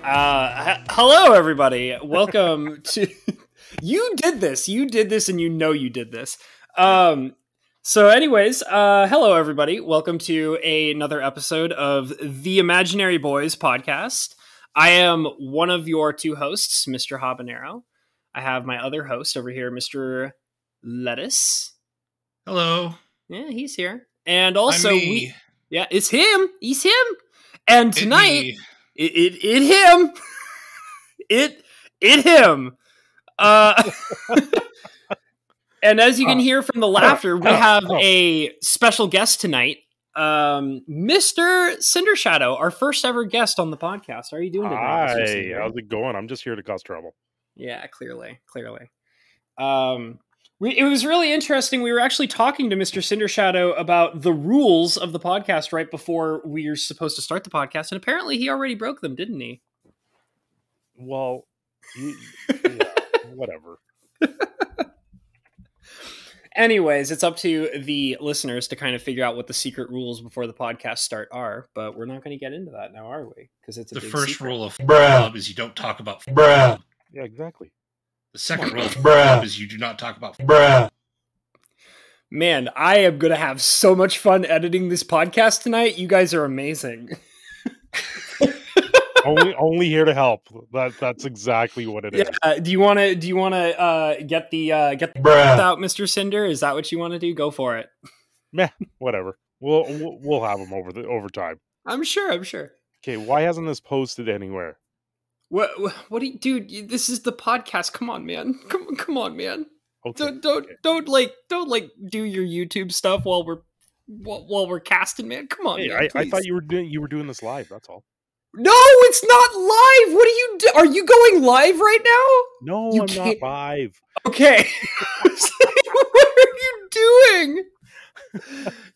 Hello, everybody. Welcome to. You did this, and you know you did this. Anyways, hello, everybody. Welcome to another episode of the Imaginary Boys podcast. I am one of your two hosts, Mr. Habanero. I have my other host over here, Mr. Lettuce. Hello. Yeah, he's here. And also, it's him. He's him. And tonight, it him. It him. And as you can hear from the laughter, we have a special guest tonight, Mr. Cindershadow, our first ever guest on the podcast. How are you doing today? Hi, how's it going? I'm just here to cause trouble. Yeah, clearly. It was really interesting. We were actually talking to Mr. Cindershadow about the rules of the podcast right before we were supposed to start the podcast, and apparently he already broke them, didn't he? Well, whatever. Anyways, it's up to the listeners to kind of figure out what the secret rules before the podcast start are, but we're not going to get into that now, are we? Because it's a the big first secret. rule of club is you don't talk about Yeah, exactly. The second rule of club is you do not talk about Man, I am going to have so much fun editing this podcast tonight. You guys are amazing. only here to help. That's exactly what it is. Do you want to get the out, Mr. Cinder? Is that what you want to do? Go for it. Meh, whatever. We'll have them over time. I'm sure. Okay, why hasn't this posted anywhere? What do you, dude? This is the podcast. Come on, man. Come on, man. Okay. Don't do your YouTube stuff while we're casting, man. Come on, Hey, man, I thought you were doing this live. That's all. No, it's not live. What are you do? Are you going live right now? No, You I'm can't- not live. Okay. What are you doing?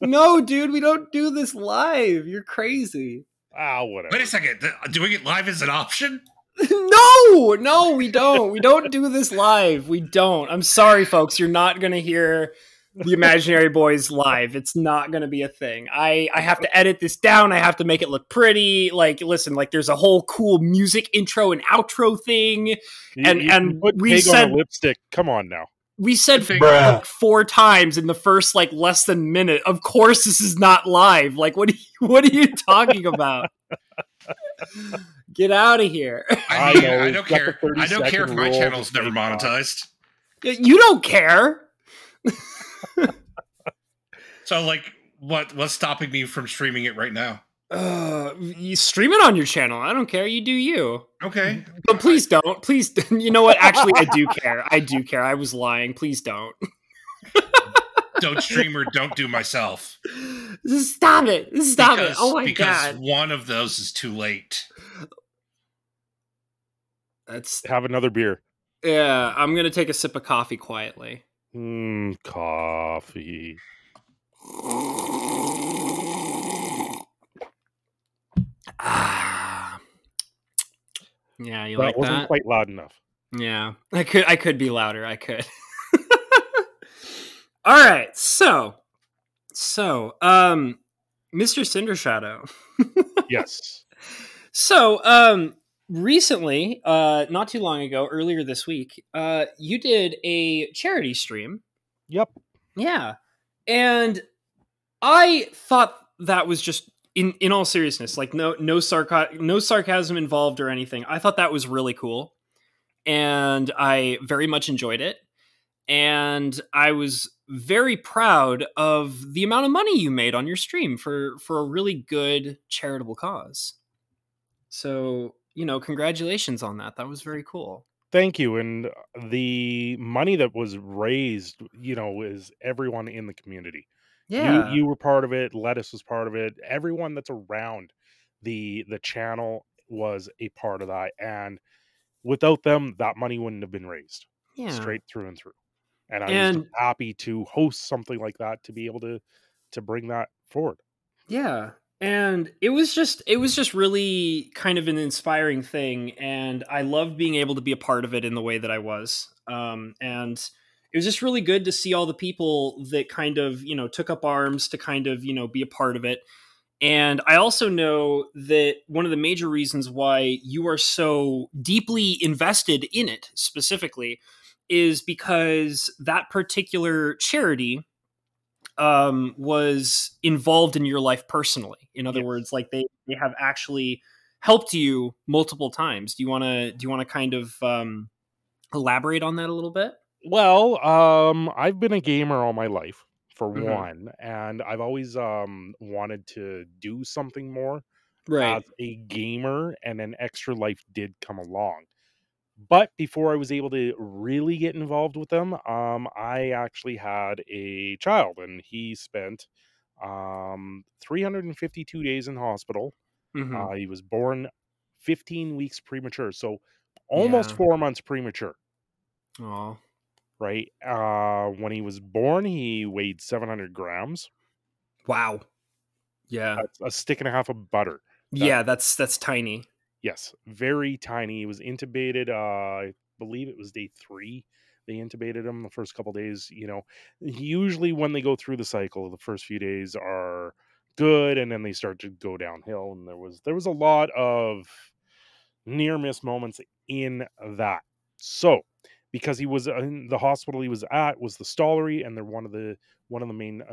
No, dude, we don't do this live. You're crazy. Whatever. Wait a second. Doing it live is an option? No, we don't. We don't do this live. We don't. I'm sorry, folks. You're not going to hear the Imaginary Boys live. It's not going to be a thing. I have to edit this down. I have to make it look pretty. Like, listen, like there's a whole cool music intro and outro thing. And put we pig said on a lipstick. Come on now. we said like 4 times in the first like less than minute. Of course, this is not live. Like, what are you talking about? Get out of here. I don't care. I don't care if my channel's never monetized. You don't care. So, like, what's stopping me from streaming it right now? You stream it on your channel. I don't care. You do you. Okay. But please don't. Please. You know what? Actually, I do care. I was lying. Please don't. Don't stream or don't do myself. Stop it. Oh my because God. one of those is too late. Have another beer. Yeah, I'm going to take a sip of coffee quietly. Coffee. Yeah, you That like wasn't that? quite loud enough. Yeah, I could be louder. I could. All right, so, Mr. Cindershadow. Yes. So, recently, not too long ago, earlier this week, you did a charity stream. Yep. Yeah, and I thought that was just in all seriousness, like no sarcasm involved or anything. I thought that was really cool, and I very much enjoyed it. And I was very proud of the amount of money you made on your stream for a really good charitable cause. So, congratulations on that. That was very cool. Thank you. And the money that was raised, is everyone in the community. Yeah. You were part of it. Lettuce was part of it. Everyone that's around the channel was a part of that. And without them, that money wouldn't have been raised. Yeah. Straight through and through. And I was happy to host something like that, to be able to bring that forward. Yeah. And it was just really kind of an inspiring thing. And I loved being able to be a part of it in the way that I was. And it was just really good to see all the people that kind of, took up arms to kind of, be a part of it. And I also know that one of the major reasons why you are so deeply invested in it specifically is because that particular charity was involved in your life personally. In other Yes. words, like they have actually helped you multiple times. Do you want to kind of elaborate on that a little bit? Well, I've been a gamer all my life, for Hmm. one, and I've always wanted to do something more Right. as a gamer, and then Extra Life did come along. But before I was able to really get involved with them, I actually had a child, and he spent 352 days in hospital. Hmm. He was born 15 weeks premature, so almost Yeah. 4 months premature. Oh. Right? When he was born, he weighed 700 grams. Wow. Yeah. That's a stick and a half of butter. That Yeah. That's tiny. Yes, very tiny. He was intubated. I believe it was day 3. They intubated him the first couple days. Usually when they go through the cycle, the first few days are good, and then they start to go downhill. And there was a lot of near miss moments in that. So, because he was in the hospital he was at was the Stollery, and they're one of the main.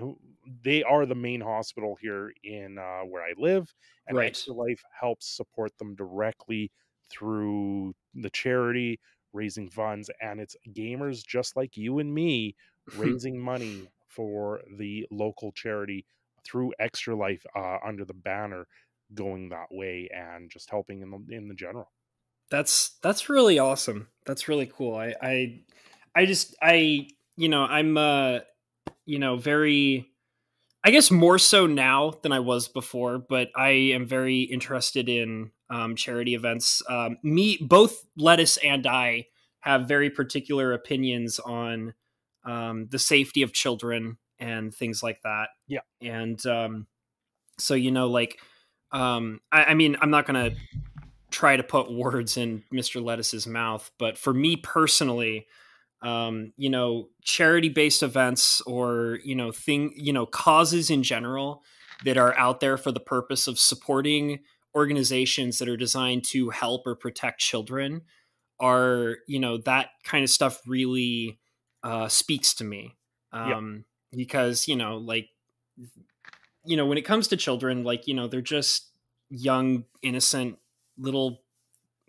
They are the main hospital here in where I live, and Right. Extra Life helps support them directly through the charity, raising funds, and it's gamers just like you and me raising money for the local charity through Extra Life under the banner going that way and just helping in the general. That's really awesome. That's really cool. I'm very, I guess more so now than I was before, but I am very interested in charity events. Both Lettuce and I have very particular opinions on the safety of children and things like that. Yeah. And so, I mean, I'm not going to try to put words in Mr. Lettuce's mouth, but for me personally, charity based events or, causes in general that are out there for the purpose of supporting organizations that are designed to help or protect children are, that kind of stuff really speaks to me. Yeah. Because, when it comes to children, they're just young, innocent little,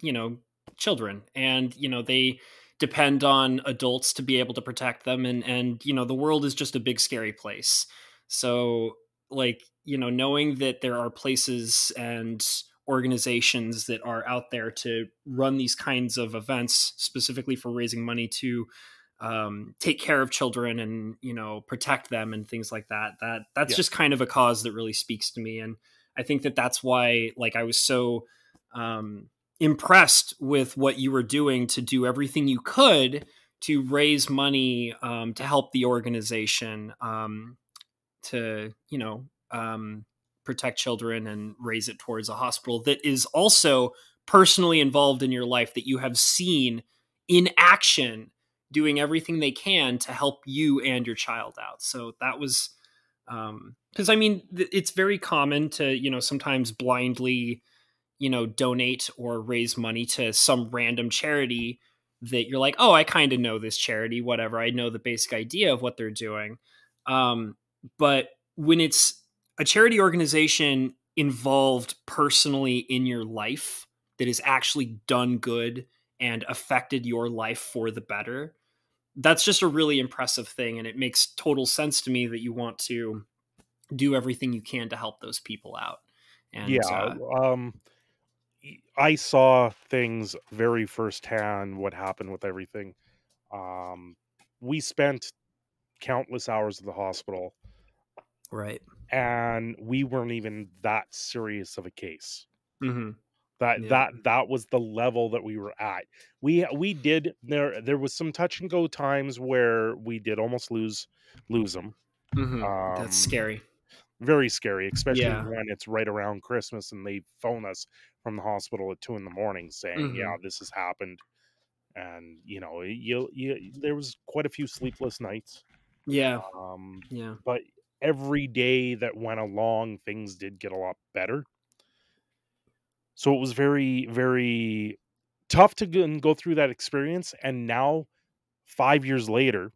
you know, children, and they depend on adults to be able to protect them, and the world is just a big scary place. So, knowing that there are places and organizations that are out there to run these kinds of events specifically for raising money to take care of children and protect them and things like that's Yeah. just kind of a cause that really speaks to me. And I think that that's why I was so impressed with what you were doing to do everything you could to raise money to help the organization to protect children and raise it towards a hospital that is also personally involved in your life, that you have seen in action doing everything they can to help you and your child out. So that was because I mean it's very common to sometimes blindly donate or raise money to some random charity that you're like, oh, I kind of know this charity, whatever. I know the basic idea of what they're doing. But when it's a charity organization involved personally in your life that has actually done good and affected your life for the better, that's just a really impressive thing. And it makes total sense to me that you want to do everything you can to help those people out. And Yeah. I saw things very firsthand what happened with everything. Um, we spent countless hours at the hospital, right. and we weren't even that serious of a case. Hmm. That Yeah. that that was the level that we were at. We did there was some touch and go times where we did almost lose them. That's Um, scary. Very scary, especially Yeah. when it's right around Christmas and they phone us from the hospital at 2 in the morning saying, "Yeah, Hmm. this has happened." And you there was quite a few sleepless nights. Yeah. Um, Yeah. but every day that went along, things did get a lot better. So it was very, very tough to go through that experience. And now, 5 years later,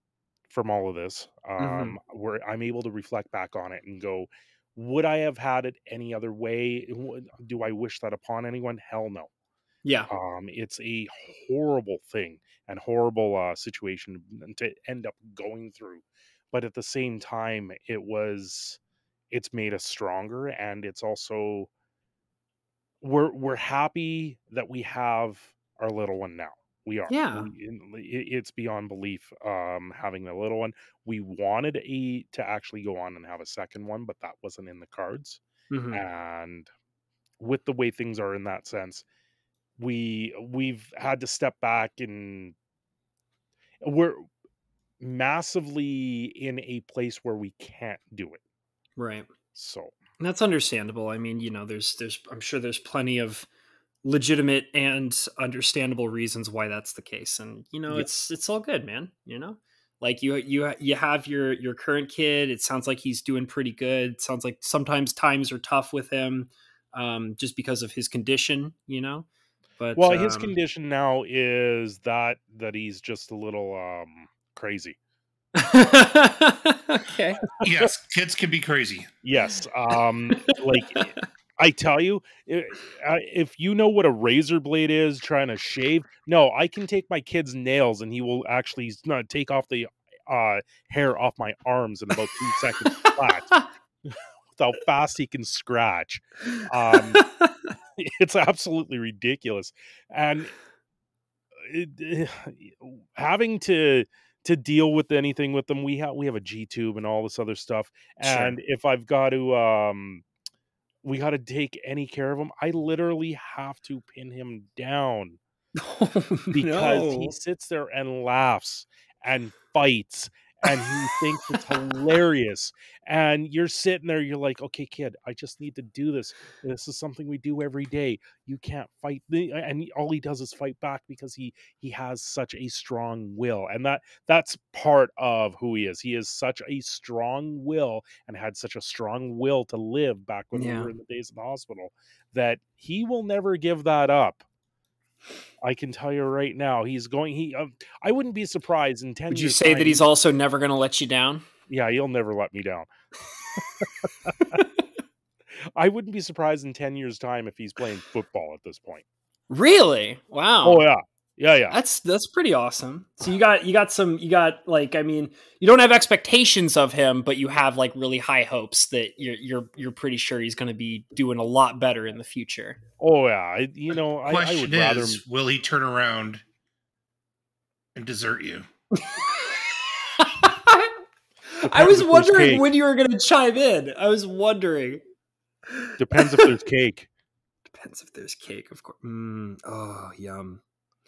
from all of this, Mhm. where I'm able to reflect back on it and go, would I have had it any other way? Do I wish that upon anyone? Hell no. Yeah. It's a horrible thing and horrible situation to end up going through. But at the same time, it's made us stronger, and it's also we're happy that we have our little one now. We are. Yeah. It's beyond belief. Having a little one, we wanted to actually go on and have a second one, but that wasn't in the cards. Mhm. And with the way things are in that sense, we've had to step back, and we're massively in a place where we can't do it. Right. So And that's understandable. I mean, there's I'm sure there's plenty of legitimate and understandable reasons why that's the case, and yeah. it's all good, man. Like you have your current kid. It sounds like he's doing pretty good. It sounds like sometimes times are tough with him, just because of his condition. But Well, his condition now is that he's just a little crazy. okay. Yes, kids can be crazy. Yes. Like, I tell you, if you know what a razor blade is trying to shave, no, I can take my kid's nails and he will actually take off the hair off my arms in about 2 seconds flat. With how fast he can scratch. It's absolutely ridiculous. And having to deal with anything with them, we have a G tube and all this other stuff. And Sure. if I've got to we got to take any care of him, I literally have to pin him down Oh, because he no. sits there and laughs and fights and he thinks it's hilarious. And you're sitting there, you're like, okay, kid, I just need to do this. This is something we do every day. You can't fight and all he does is fight back because he has such a strong will. And that's part of who he is. He is such a strong will and had such a strong will to live back when we Yeah. were in the days in the hospital, that he will never give that up. I can tell you right now, I wouldn't be surprised in 10 Would you years say time. that he's also never going to let you down? Yeah, he'll never let me down. I wouldn't be surprised in 10 years time if he's playing football at this point. Really? Wow. Oh yeah. Yeah. That's pretty awesome. So you got like, I mean, you don't have expectations of him, but you have like really high hopes that you're pretty sure he's going to be doing a lot better in the future. Oh yeah. I Question would rather is, will he turn around and desert you? I was if there's wondering cake. when you were going to chime in. I was wondering. Depends if there's cake, Depends if there's cake, of course. Oh, yum.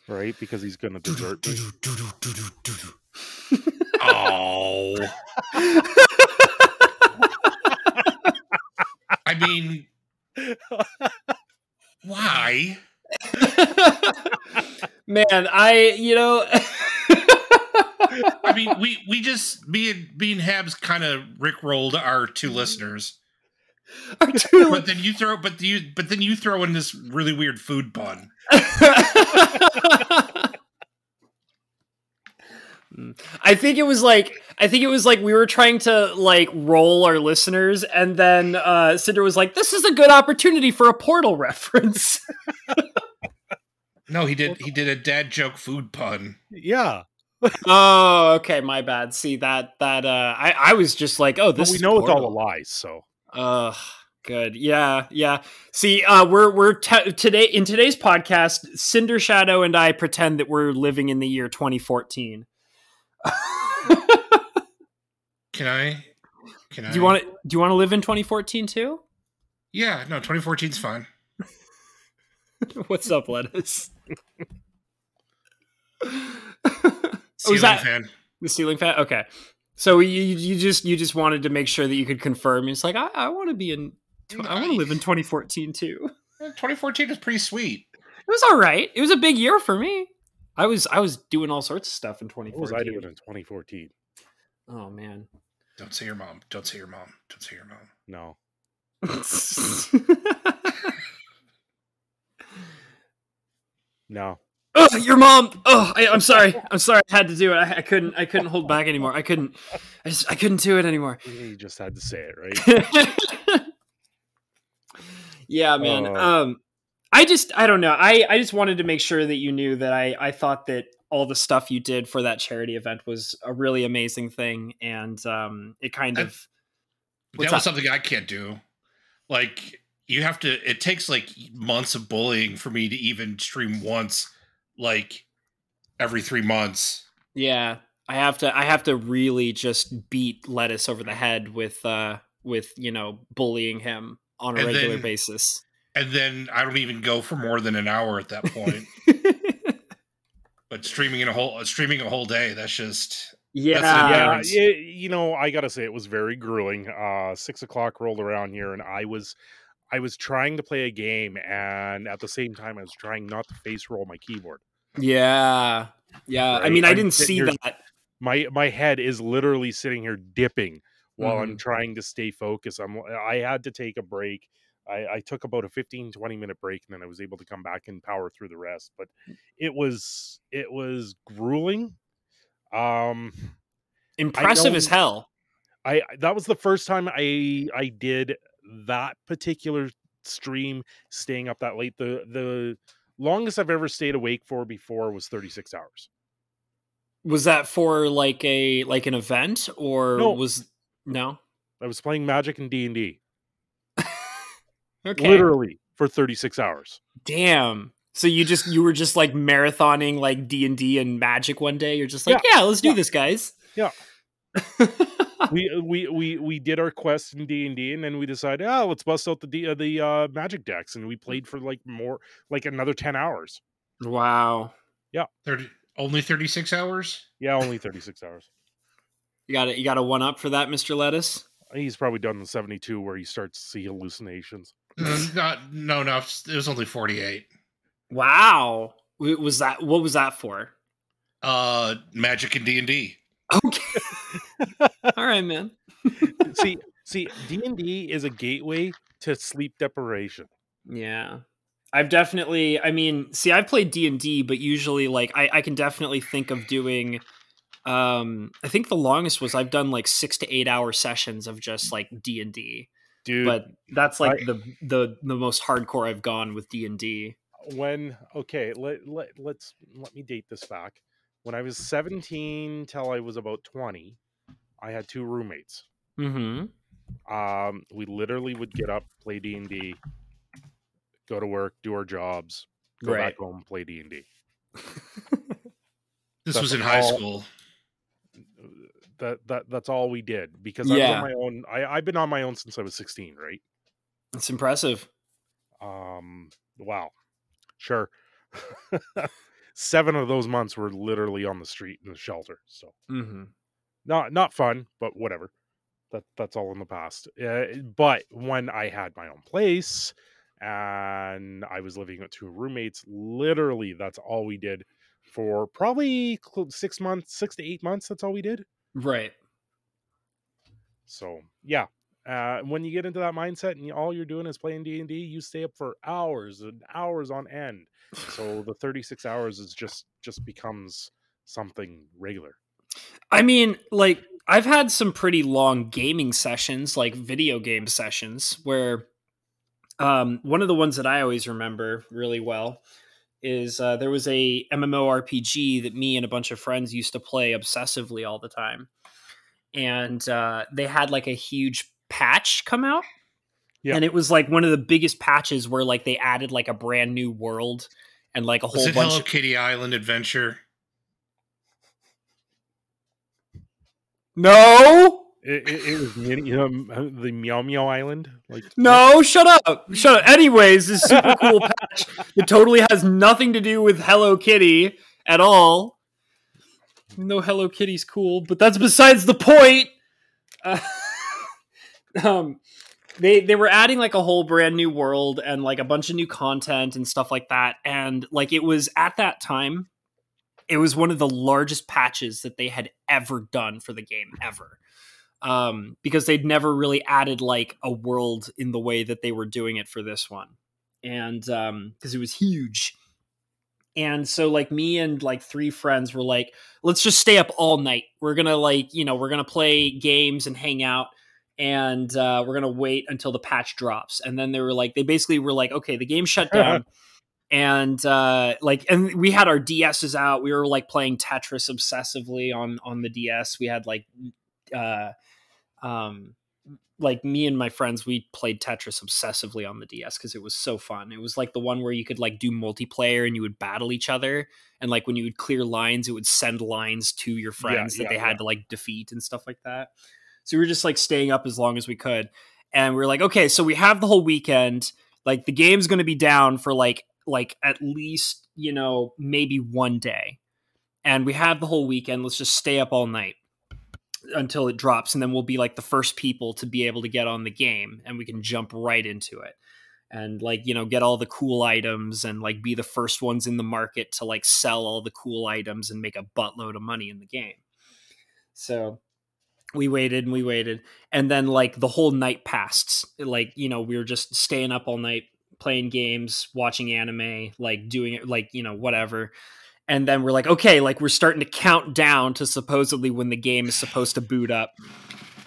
right? Because he's going to desert me. Oh. I mean, why? Man, I mean, we just me and Habs kind of rickrolled our two listeners. But then you throw in this really weird food pun. I think it was like we were trying to like roll our listeners, and then Cinder was like, "This is a good opportunity for a Portal reference." No, he did a dad joke food pun. Yeah. Oh, okay, my bad. See that I was just like, "Oh, this." But we is know Portal. it's all a lie, so. Good. Yeah. See, we're today in today's podcast, Cindershadow and I pretend that we're living in the year 2014. Can I? Do you want to live in 2014 too? Yeah, no, 2014 is fine. What's up, Lettuce? Ceiling fan. The ceiling fan? Okay. So you just wanted to make sure that you could confirm. It's like I want to be in. I want to live in 2014 too. 2014 is pretty sweet. It was all right. It was a big year for me. I was doing all sorts of stuff in 2014. What was I doing in 2014? Oh man. Don't say your mom. Don't say your mom. Don't say your mom. No. No. Oh, your mom. Oh, I'm sorry. I'm sorry. I had to do it. I couldn't hold back anymore. I couldn't do it anymore. You just had to say it, right? Yeah, man. I don't know. I just wanted to make sure that you knew that I thought that all the stuff you did for that charity event was a really amazing thing, and it kind of that was something I can't do. Like, you have to. It takes like months of bullying for me to even stream once, like every 3 months. Yeah, I have to really just beat Lettuce over the head with bullying him on a regular basis. And then I don't even go for more than an hour at that point. But streaming a whole day, that's just I gotta say it was very grueling. 6 o'clock rolled around here, and I was trying to play a game, and at the same time I was trying not to face roll my keyboard. Yeah. Right? I mean, I didn't see that. My head is literally sitting here dipping while I'm trying to stay focused. I had to take a break. I took about a 15-20 minute break, and then I was able to come back and power through the rest. But it was grueling. Impressive as hell. That was the first time I did that particular stream, staying up that late. The longest I've ever stayed awake for before was 36 hours. Was that for like an event, or no? I was playing Magic and D&D. Okay. Literally for 36 hours. Damn. So you were just like marathoning like D&D and Magic one day. You're just like, let's do this, guys. Yeah. we did our quest in D&D, and then we decided, let's bust out the Magic decks, and we played for another 10 hours. Wow. Yeah. Only 36 hours? Yeah, only 36 hours. You got a one up for that, Mr. Lettuce? He's probably done the 72 where he starts to see hallucinations. No, it was only 48. Wow. What was that for? Magic and D&D. Okay. All right, man. See, D&D is a gateway to sleep deprivation. Yeah. I've played D&D, but usually like I can definitely think of doing I think the longest was I've done like 6 to 8 hour sessions of just like D&D. Dude, but that's like the most hardcore I've gone with D&D. Let me date this back. When I was 17 till I was about 20, I had 2 roommates. Mm-hmm. We literally would get up, play D&D, go to work, do our jobs, go back home, play D&D. This was in high school. That's all we did, because I was on my own. I've been on my own since I was 16, right? That's impressive. Wow. Sure. 7 of those months were literally on the street in the shelter. So not fun, but whatever. That's all in the past. But when I had my own place and I was living with 2 roommates, literally that's all we did for probably 6 to 8 months. That's all we did. Right. So yeah, when you get into that mindset and all you're doing is playing D&D, you stay up for hours and hours on end. So the 36 hours is just becomes something regular. I mean, like, I've had some pretty long gaming sessions, like video game sessions, where one of the ones that I always remember really well is there was a MMORPG that me and a bunch of friends used to play obsessively all the time. And they had like a huge patch come out. Yeah. And it was like one of the biggest patches where like they added like a brand new world and like a whole bunch Hello Kitty Island Adventure? No. It was the Meow Meow Island. Like, no, shut up. Anyways, this super cool patch that totally has nothing to do with Hello Kitty at all. Even though Hello Kitty's cool, but that's besides the point. They were adding like a whole brand new world and like a bunch of new content and stuff like that. And like it was at that time, it was one of the largest patches that they had ever done for the game ever. because they'd never really added like a world in the way that they were doing it for this one. And because it was huge. And so like me and like 3 friends were like, let's just stay up all night. We're going to like, we're going to play games and hang out. And we're going to wait until the patch drops. And then they basically were like, okay, the game shut down. And and we had our DSs out. We were like playing Tetris obsessively on the DS. We had like me and my friends, we played Tetris obsessively on the DS because it was so fun. It was like the one where you could like do multiplayer and you would battle each other. And like when you would clear lines, it would send lines to your friends that they had to like defeat and stuff like that. So we were just like staying up as long as we could. And we were like, okay, so we have the whole weekend. Like the game's going to be down for like at least, maybe one day. And we have the whole weekend. Let's just stay up all night until it drops, and then we'll be like the first people to be able to get on the game, and we can jump right into it and like get all the cool items and like be the first ones in the market to like sell all the cool items and make a buttload of money in the game. So we waited and then like the whole night passed. Like we were just staying up all night playing games, watching anime, like doing it like whatever. And then we're like, okay, like we're starting to count down to supposedly when the game is supposed to boot up.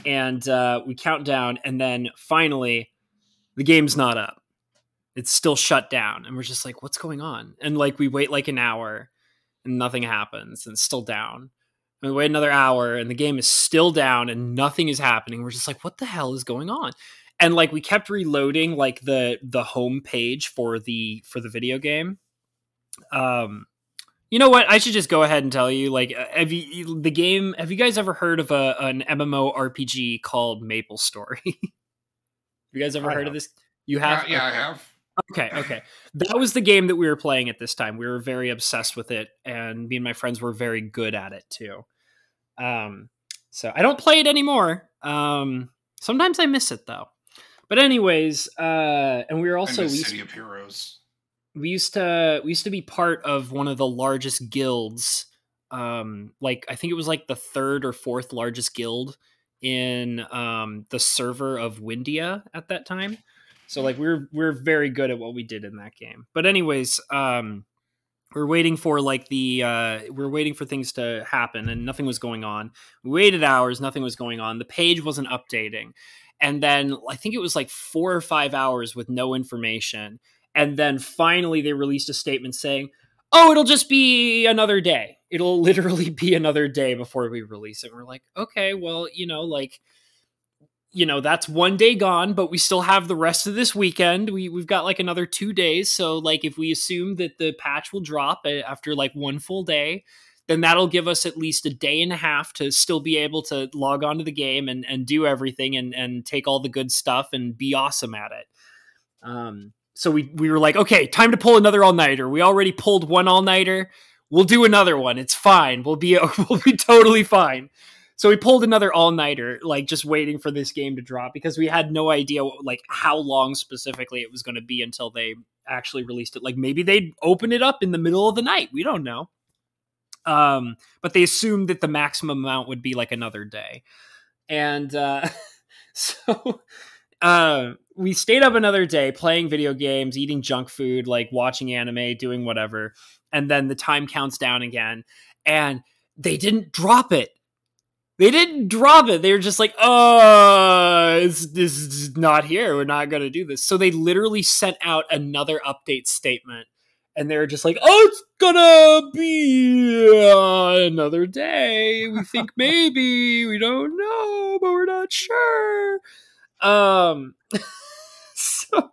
And we count down, and then finally the game's not up. It's still shut down. And we're just like, what's going on? And like we wait like an hour and nothing happens and it's still down. And we wait another hour and the game is still down and nothing is happening. We're just like, what the hell is going on? And like we kept reloading like the home page for the video game. You know what? I should just go ahead and tell you, like, have you guys ever heard of an MMORPG called Maple Story? Have you guys ever heard of this? You have? Yeah, I have. Okay. That was the game that we were playing at this time. We were very obsessed with it, and me and my friends were very good at it too. So I don't play it anymore. Sometimes I miss it though. But anyways, and we were also City of Heroes. We used to be part of one of the largest guilds. Like I think it was like the 3rd or 4th largest guild in the server of Windia at that time. So like we're very good at what we did in that game. But anyways, we're waiting for like we're waiting for things to happen, and nothing was going on. We waited hours, nothing was going on. The page wasn't updating. And then I think it was like 4 or 5 hours with no information. And then finally they released a statement saying, oh, it'll just be another day. It'll literally be another day before we release it. And we're like, okay, well, that's one day gone, but we still have the rest of this weekend. We've got like another 2 days. So like if we assume that the patch will drop after like one full day, then that'll give us at least a day and a half to still be able to log on to the game and do everything and take all the good stuff and be awesome at it. So we were like, okay, time to pull another all-nighter. We already pulled one all-nighter. We'll do another one. It's fine. We'll be totally fine. So we pulled another all-nighter, like just waiting for this game to drop because we had no idea like how long specifically it was going to be until they actually released it. Like maybe they'd open it up in the middle of the night. We don't know. But they assumed that the maximum amount would be like another day. And so we stayed up another day playing video games, eating junk food, like watching anime, doing whatever. And then the time counts down again. And they didn't drop it. They were just like, oh, this is not here. We're not going to do this. So they literally sent out another update statement. And they were just like, oh, it's gonna be another day. We think maybe. We don't know, but we're not sure. So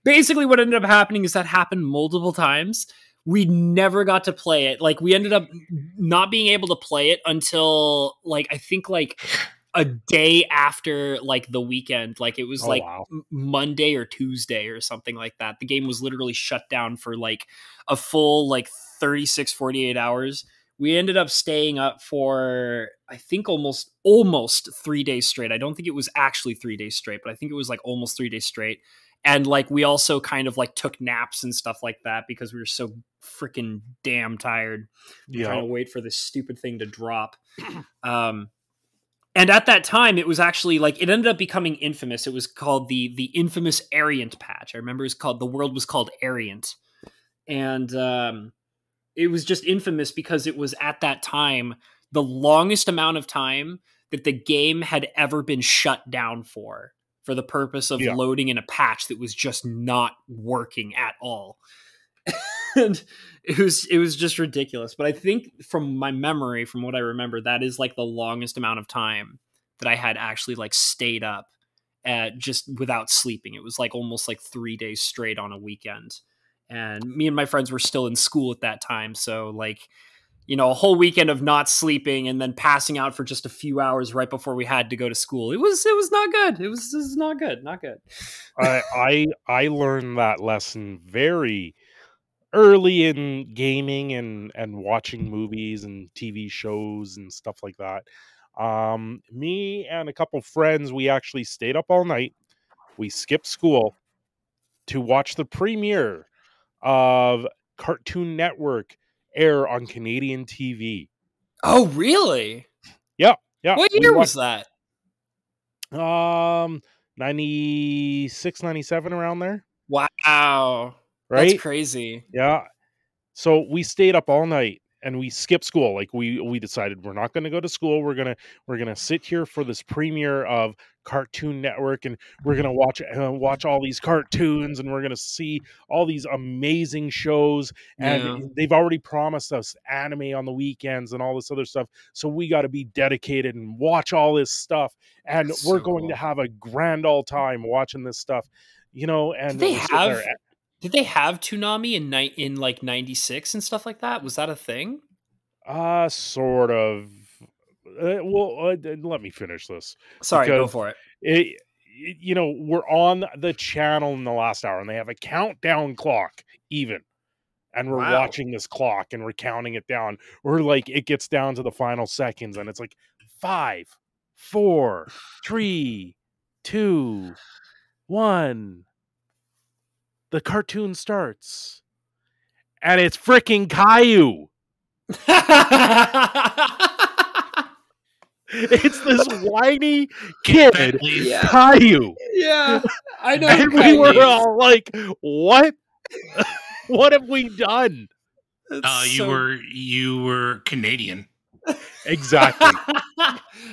basically what ended up happening is that happened multiple times. We never got to play it. Like we ended up not being able to play it until like, I think like a day after like the weekend. Like it was Monday or Tuesday or something like that. The game was literally shut down for like a full like 36, 48 hours. We ended up staying up for, I think almost 3 days straight. I don't think it was actually 3 days straight, but I think it was like almost 3 days straight. And like, we also kind of like took naps and stuff like that because we were so freaking damn tired trying to wait for this stupid thing to drop. And at that time, it was actually like it ended up becoming infamous. It was called the infamous Ariant patch. I remember the world was called Ariant, and it was just infamous because it was at that time the longest amount of time that the game had ever been shut down for the purpose of loading in a patch that was just not working at all. And it was just ridiculous. But I think from my memory, from what I remember, that is like the longest amount of time that I had actually like stayed up at just without sleeping. It was like almost like 3 days straight on a weekend. And me and my friends were still in school at that time. So like, you know, a whole weekend of not sleeping and then passing out for just a few hours right before we had to go to school. It was not good. It was not good. Not good. I learned that lesson very early in gaming and watching movies and TV shows and stuff like that. Me and a couple friends, we actually stayed up all night. We skipped school to watch the premiere of Cartoon Network air on Canadian TV. Oh, really? Yeah. What year was that? 96, 97, around there. Wow. Right? That's crazy. Yeah. So we stayed up all night and we skipped school. Like we decided we're not going to go to school. We're going to sit here for this premiere of Cartoon Network, and we're going to watch all these cartoons, and we're going to see all these amazing shows. And they've already promised us anime on the weekends and all this other stuff. So we got to be dedicated and watch all this stuff. And That's we're so going cool. to have a grand old time watching this stuff, you know. And did they have Toonami in like 96 and stuff like that? Was that a thing? Sort of. Let me finish this. Sorry, go for it. You know, we're on the channel in the last hour, and they have a countdown clock, even. And we're watching this clock, and we're counting it down. We're like, it gets down to the final seconds, and it's like 5, 4, 3, 2, 1. The cartoon starts. And it's freaking Caillou. It's this whiny kid, Caillou. Yeah, I know. And we were all like, "What? What have we done?" You were Canadian. Exactly.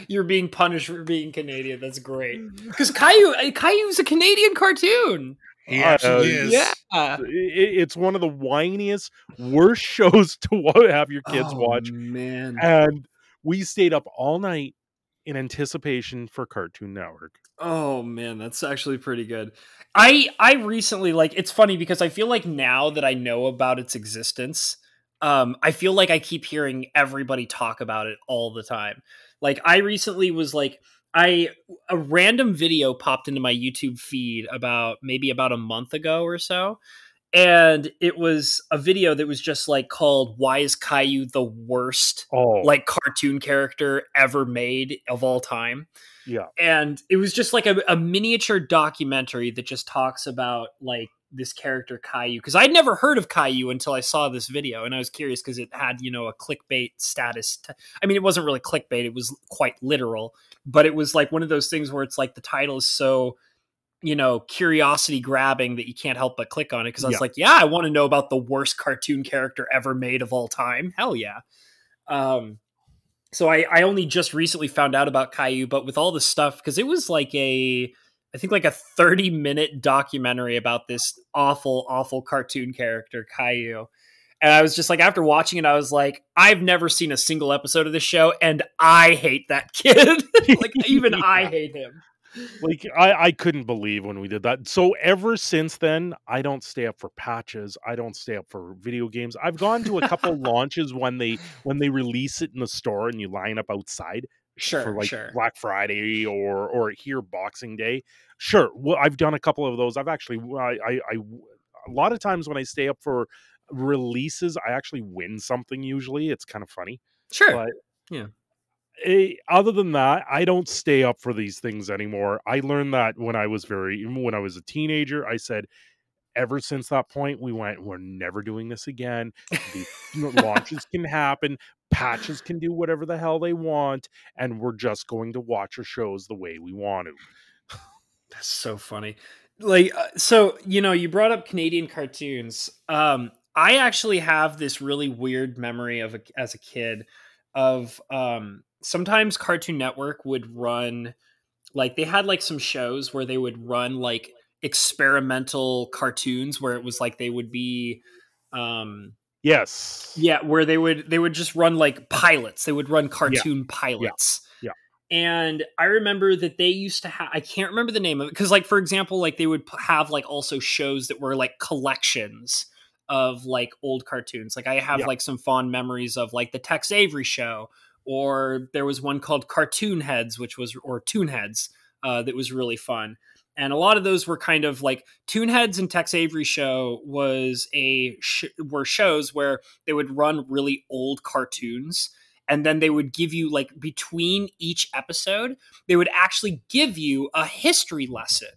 You're being punished for being Canadian. That's great. Because Caillou's a Canadian cartoon. He actually is. Yeah. It's one of the whiniest, worst shows to have your kids watch. Man. And we stayed up all night in anticipation for Cartoon Network. Oh man, that's actually pretty good. I recently, like, it's funny because I feel like now that I know about its existence, I feel like I keep hearing everybody talk about it all the time. Like, I recently was like, a random video popped into my YouTube feed about a month ago or so. And it was a video that was just like called "Why is Caillou the worst like cartoon character ever made of all time?" Yeah. And it was just like a miniature documentary that just talks about like this character Caillou, because I'd never heard of Caillou until I saw this video, and I was curious because it had, you know, a clickbait status. I mean, it wasn't really clickbait; it was quite literal, but it was like one of those things where it's like the title is so, you know, curiosity grabbing that you can't help but click on it. Because I was like, yeah, I want to know about the worst cartoon character ever made of all time. Hell yeah. So I only just recently found out about Caillou, but with all this stuff, because it was like I think like a 30-minute documentary about this awful, awful cartoon character, Caillou. And I was just like, after watching it, I was like, I've never seen a single episode of this show, and I hate that kid. Like, even I hate him. Like, I couldn't believe when we did that. So ever since then, I don't stay up for patches. I don't stay up for video games. I've gone to a couple launches when they release it in the store and you line up outside. For like Black Friday or here Boxing Day. Sure. Well, I've done a couple of those. I've actually, I a lot of times when I stay up for releases, I actually win something usually. It's kind of funny. Sure. But yeah. Other than that, I don't stay up for these things anymore. I learned that when I was a teenager. I said, ever since that point, we're never doing this again. The launches can happen, patches can do whatever the hell they want, and we're just going to watch our shows the way we want to. That's so funny. Like, so, you brought up Canadian cartoons. I actually have this really weird memory as a kid of, sometimes Cartoon Network would run, like, they had like some shows where they would run like experimental cartoons where it was like they would be, Yes. yeah, where they would just run like pilots. They would run cartoon pilots. Yeah. And I remember that they used to have, I can't remember the name of it, because like, for example, like they would have like also shows that were like collections of like old cartoons. Like I have like some fond memories of like the Tex Avery show, or there was one called Cartoon Heads, or Toon Heads, that was really fun. And a lot of those were kind of like Toon Heads and Tex Avery show were shows where they would run really old cartoons. And then they would give you, like, between each episode, they would actually give you a history lesson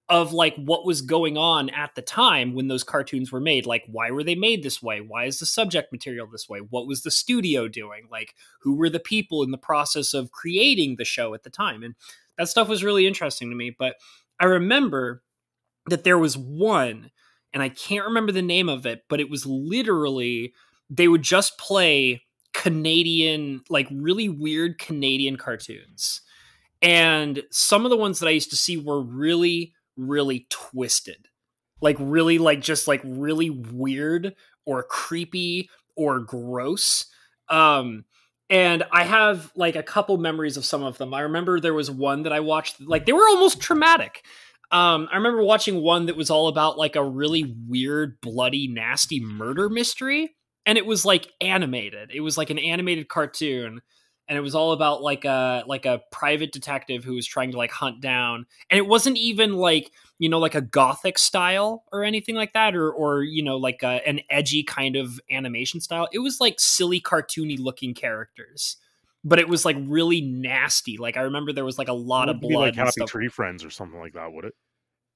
of like what was going on at the time when those cartoons were made. Like, why were they made this way? Why is the subject material this way? What was the studio doing? Like, who were the people in the process of creating the show at the time? And that stuff was really interesting to me. But I remember that there was one, and I can't remember the name of it, but it was literally, they would just play Canadian, like really weird Canadian cartoons. And some of the ones that I used to see were really, really twisted. Like really, like just like really weird or creepy or gross. And I have like a couple memories of some of them. I remember there was one that I watched, like they were almost traumatic. I remember watching one that was all about like a really weird, bloody, nasty murder mystery. And it was like animated. It was like an animated cartoon, and it was all about like a private detective who was trying to like hunt down. And it wasn't even like, like a gothic style or anything like that, or like an edgy kind of animation style. It was like silly, cartoony looking characters, but it was like really nasty. Like I remember there was like a lot of blood. Like and Happy stuff. Tree Friends or something like that, would it?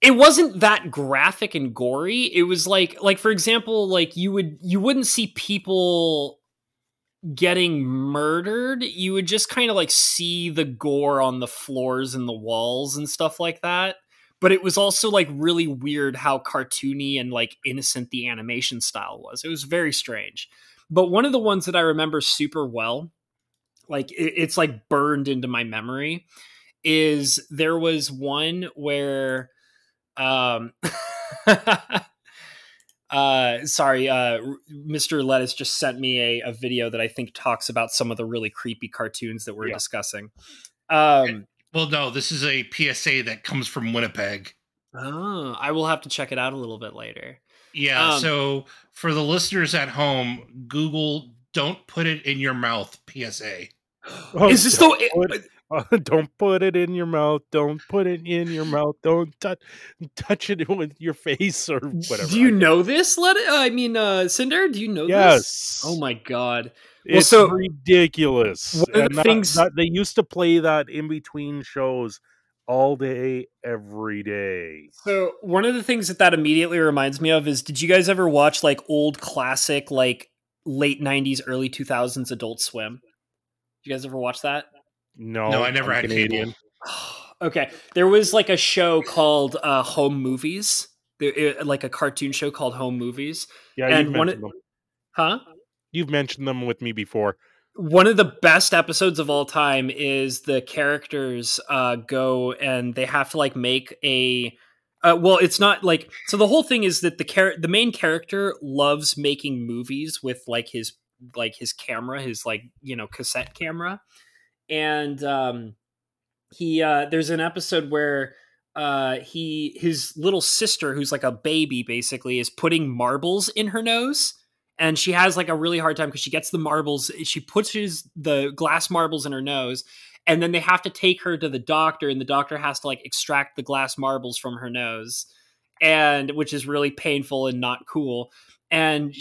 It wasn't that graphic and gory. It was like for example, like you wouldn't see people getting murdered. You would just kind of like see the gore on the floors and the walls and stuff like that. But it was also like really weird how cartoony and like innocent the animation style was. It was very strange. But one of the ones that I remember super well, like it's like burned into my memory, is there was one where Mr. Lettuce just sent me a video that I think talks about some of the really creepy cartoons that we're discussing. Well, no, this is a PSA that comes from Winnipeg. Oh, I will have to check it out a little bit later. Yeah, so for the listeners at home, Google "Don't Put It in Your Mouth" PSA. Is this don't put it in your mouth. Don't put it in your mouth. Don't touch it with your face or whatever. Do you know this? Cinder, do you know this? Yes. Oh my god. It's ridiculous. One of the things they used to play that in between shows all day, every day. So one of the things that immediately reminds me of is, did you guys ever watch like old classic, like late 90s, early 2000s Adult Swim? Did you guys ever watch that? No, I never had Canadian. Okay. There was like a show called Home Movies, like a cartoon show called Home Movies. Yeah, and you've mentioned them. Huh? You've mentioned them with me before. One of the best episodes of all time is the characters go and they have to like make a it's not like, so the whole thing is that the main character loves making movies with like his camera, his like, cassette camera. And there's an episode where his little sister, who's like a baby basically, is putting marbles in her nose. And she has like a really hard time because she gets the marbles. She pushes the glass marbles in her nose, and then they have to take her to the doctor, and the doctor has to like extract the glass marbles from her nose, and which is really painful and not cool. And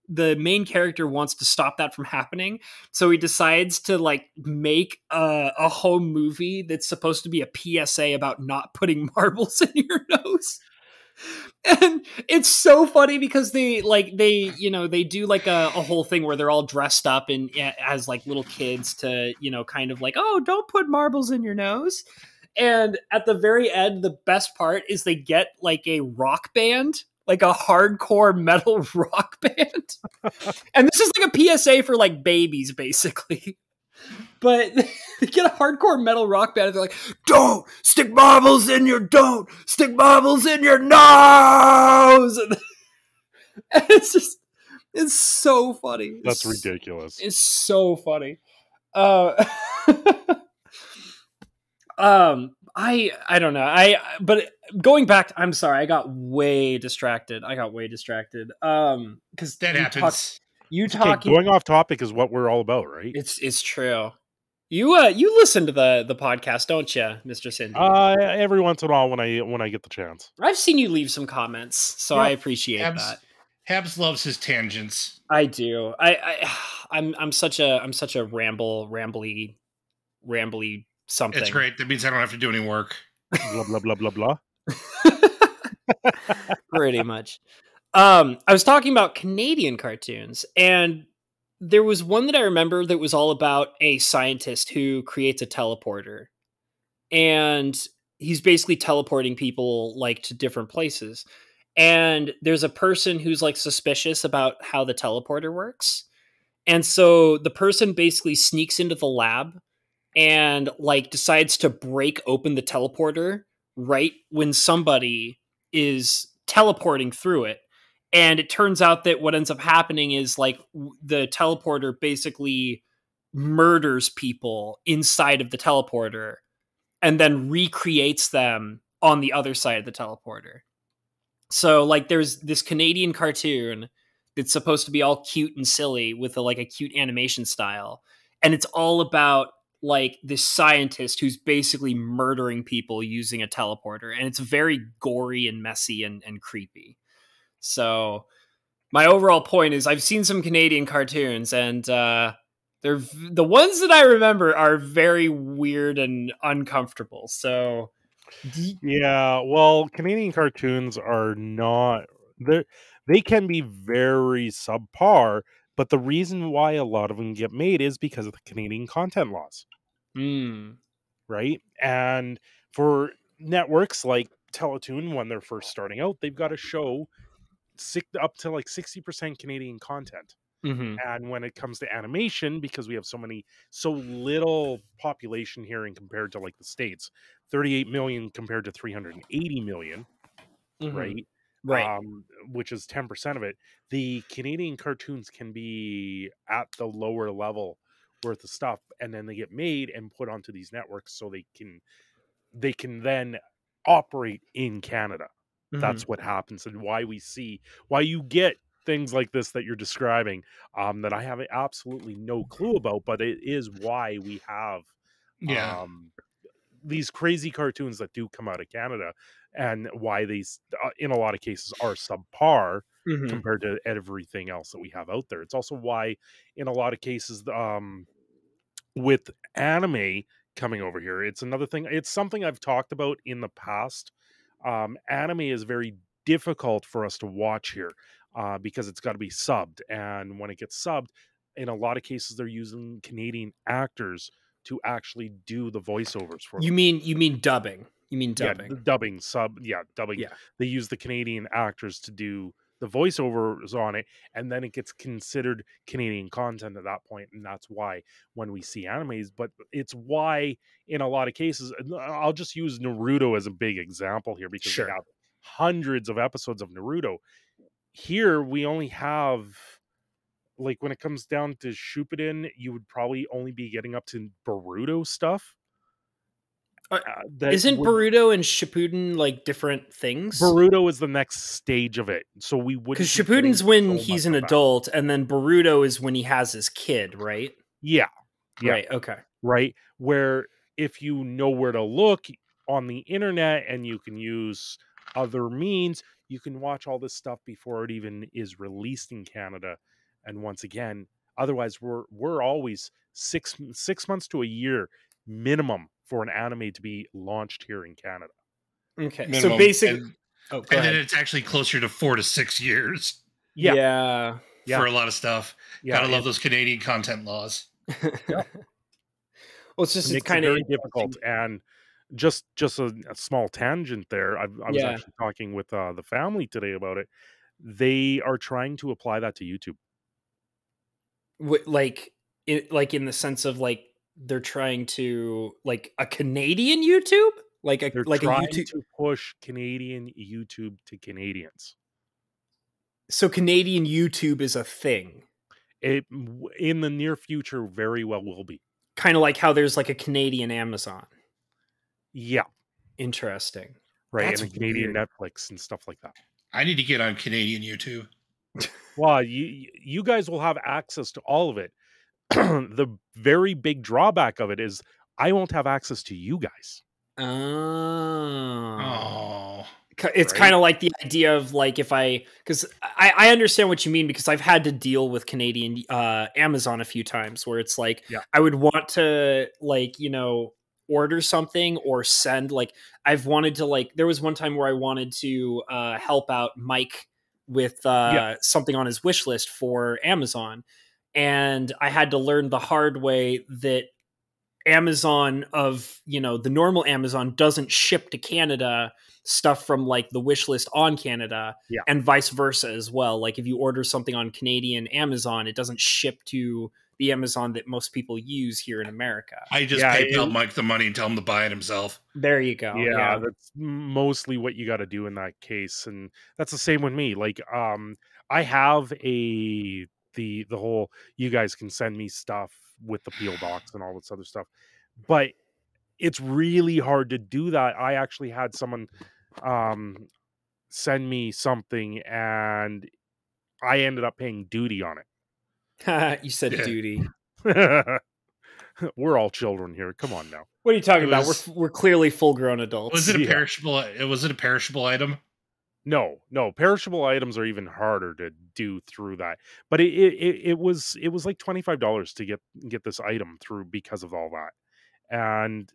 the main character wants to stop that from happening, so he decides to like make a home movie that's supposed to be a PSA about not putting marbles in your nose. And it's so funny because they do like a whole thing where they're all dressed up and as like little kids to, kind of like, oh, don't put marbles in your nose. And at the very end, the best part is they get like a rock band, like a hardcore metal rock band. And this is like a PSA for like babies, basically. But they get a hardcore metal rock band and they're like, don't stick marbles in your nose. And it's so funny. That's ridiculous. It's so funny. I don't know. But going back, I'm sorry, I got way distracted. Because that happens. Going off topic is what we're all about, right? It's true. You listen to the podcast, don't you, Mr. Cindy? Every once in a while when I get the chance. I've seen you leave some comments, so I appreciate that. Habs loves his tangents. I do. I'm such a rambly something. It's great. That means I don't have to do any work. Blah blah blah blah blah. Pretty much. I was talking about Canadian cartoons, and there was one that I remember that was all about a scientist who creates a teleporter. And he's basically teleporting people like to different places. And there's a person who's like suspicious about how the teleporter works. And so the person basically sneaks into the lab and like decides to break open the teleporter right when somebody is teleporting through it. And it turns out that what ends up happening is like the teleporter basically murders people inside of the teleporter and then recreates them on the other side of the teleporter. So like there's this Canadian cartoon that's supposed to be all cute and silly with a cute animation style. And it's all about like this scientist who's basically murdering people using a teleporter. And it's very gory and messy and creepy. So my overall point is I've seen some Canadian cartoons and they're the ones that I remember are very weird and uncomfortable. So yeah, well, Canadian cartoons are not they can be very subpar, but the reason why a lot of them get made is because of the Canadian content laws. Right? And for networks like Teletoon, when they're first starting out, they've got to show up to like 60% Canadian content. And when it comes to animation, because we have so little population here and compared to like the States, 38 million compared to 380 million, right? Which is 10% of it. The Canadian cartoons can be at the lower level worth of stuff, and then they get made and put onto these networks so they can then operate in Canada. That's what happens, and why you get things like this that you're describing that I have absolutely no clue about, but it is why we have these crazy cartoons that do come out of Canada, and why these in a lot of cases are subpar compared to everything else that we have out there. It's also why in a lot of cases with anime coming over here, it's another thing. It's something I've talked about in the past. Anime is very difficult for us to watch here because it's got to be subbed, and when it gets subbed, in a lot of cases they're using Canadian actors to actually do the voiceovers for them. You mean dubbing? Dubbing. Yeah. They use the Canadian actors to do the voiceovers on it, and then it gets considered Canadian content at that point, and that's why when we see animes, but it's why in a lot of cases, I'll just use Naruto as a big example here, because we have hundreds of episodes of Naruto. Here we only have, like, when it comes down to Shippuden, you would probably only be getting up to Boruto stuff. Isn't Boruto and Shippuden like different things? Boruto is the next stage of it, so we wouldn't. Because Shippuden's when he's an adult, and then Boruto is when he has his kid, right? Yeah. Right. Okay. Right. Where if you know where to look on the internet and you can use other means, you can watch all this stuff before it even is released in Canada. And once again, otherwise we're always six months to a year minimum for an anime to be launched here in Canada. Okay. Minimum. So basically, Oh, go and ahead. then it's actually closer to 4 to 6 years. Yeah. For a lot of stuff. Yeah, Gotta love those Canadian content laws. Well, it's just it makes it kind of very difficult. And just a small tangent there. I was Yeah. actually talking with the family today about it. They are trying to apply that to YouTube. like in the sense of like they're trying to like a Canadian YouTube, like a They're like a trying YouTube. to push Canadian YouTube to Canadians. So Canadian YouTube is a thing, It in the near future very well will be. kind of like how there's like a Canadian Amazon. Yeah, Interesting. right. That's and a Canadian weird. Netflix and stuff like that. I need to get on Canadian YouTube. Well, you guys will have access to all of it. The very big drawback of it is I won't have access to you guys. Oh. Oh. It's Right? kind of like the idea of like because I understand what you mean, because I've had to deal with Canadian Amazon a few times where it's like I would want to like, order something or send, like I've wanted to, like there was one time where I wanted to help out Mike with something on his wish list for Amazon, and I had to learn the hard way that Amazon of, the normal Amazon doesn't ship to Canada stuff from like the wish list on Canada, and vice versa as well. Like if you order something on Canadian Amazon, it doesn't ship to the Amazon that most people use here in America. I just PayPal Mike the money and tell him to buy it himself. There you go. Yeah, that's mostly what you got to do in that case, and that's the same with me. Like, I have the whole you guys can send me stuff with the P.O.Box and all this other stuff, but it's really hard to do that. I actually had someone send me something, and I ended up paying duty on it. You said duty. We're all children here. Come on now. What are you talking about? We're clearly full-grown adults. Was it a perishable? Was it a perishable item? No. Perishable items are even harder to do through that. But it was like $25 to get this item through because of all that, and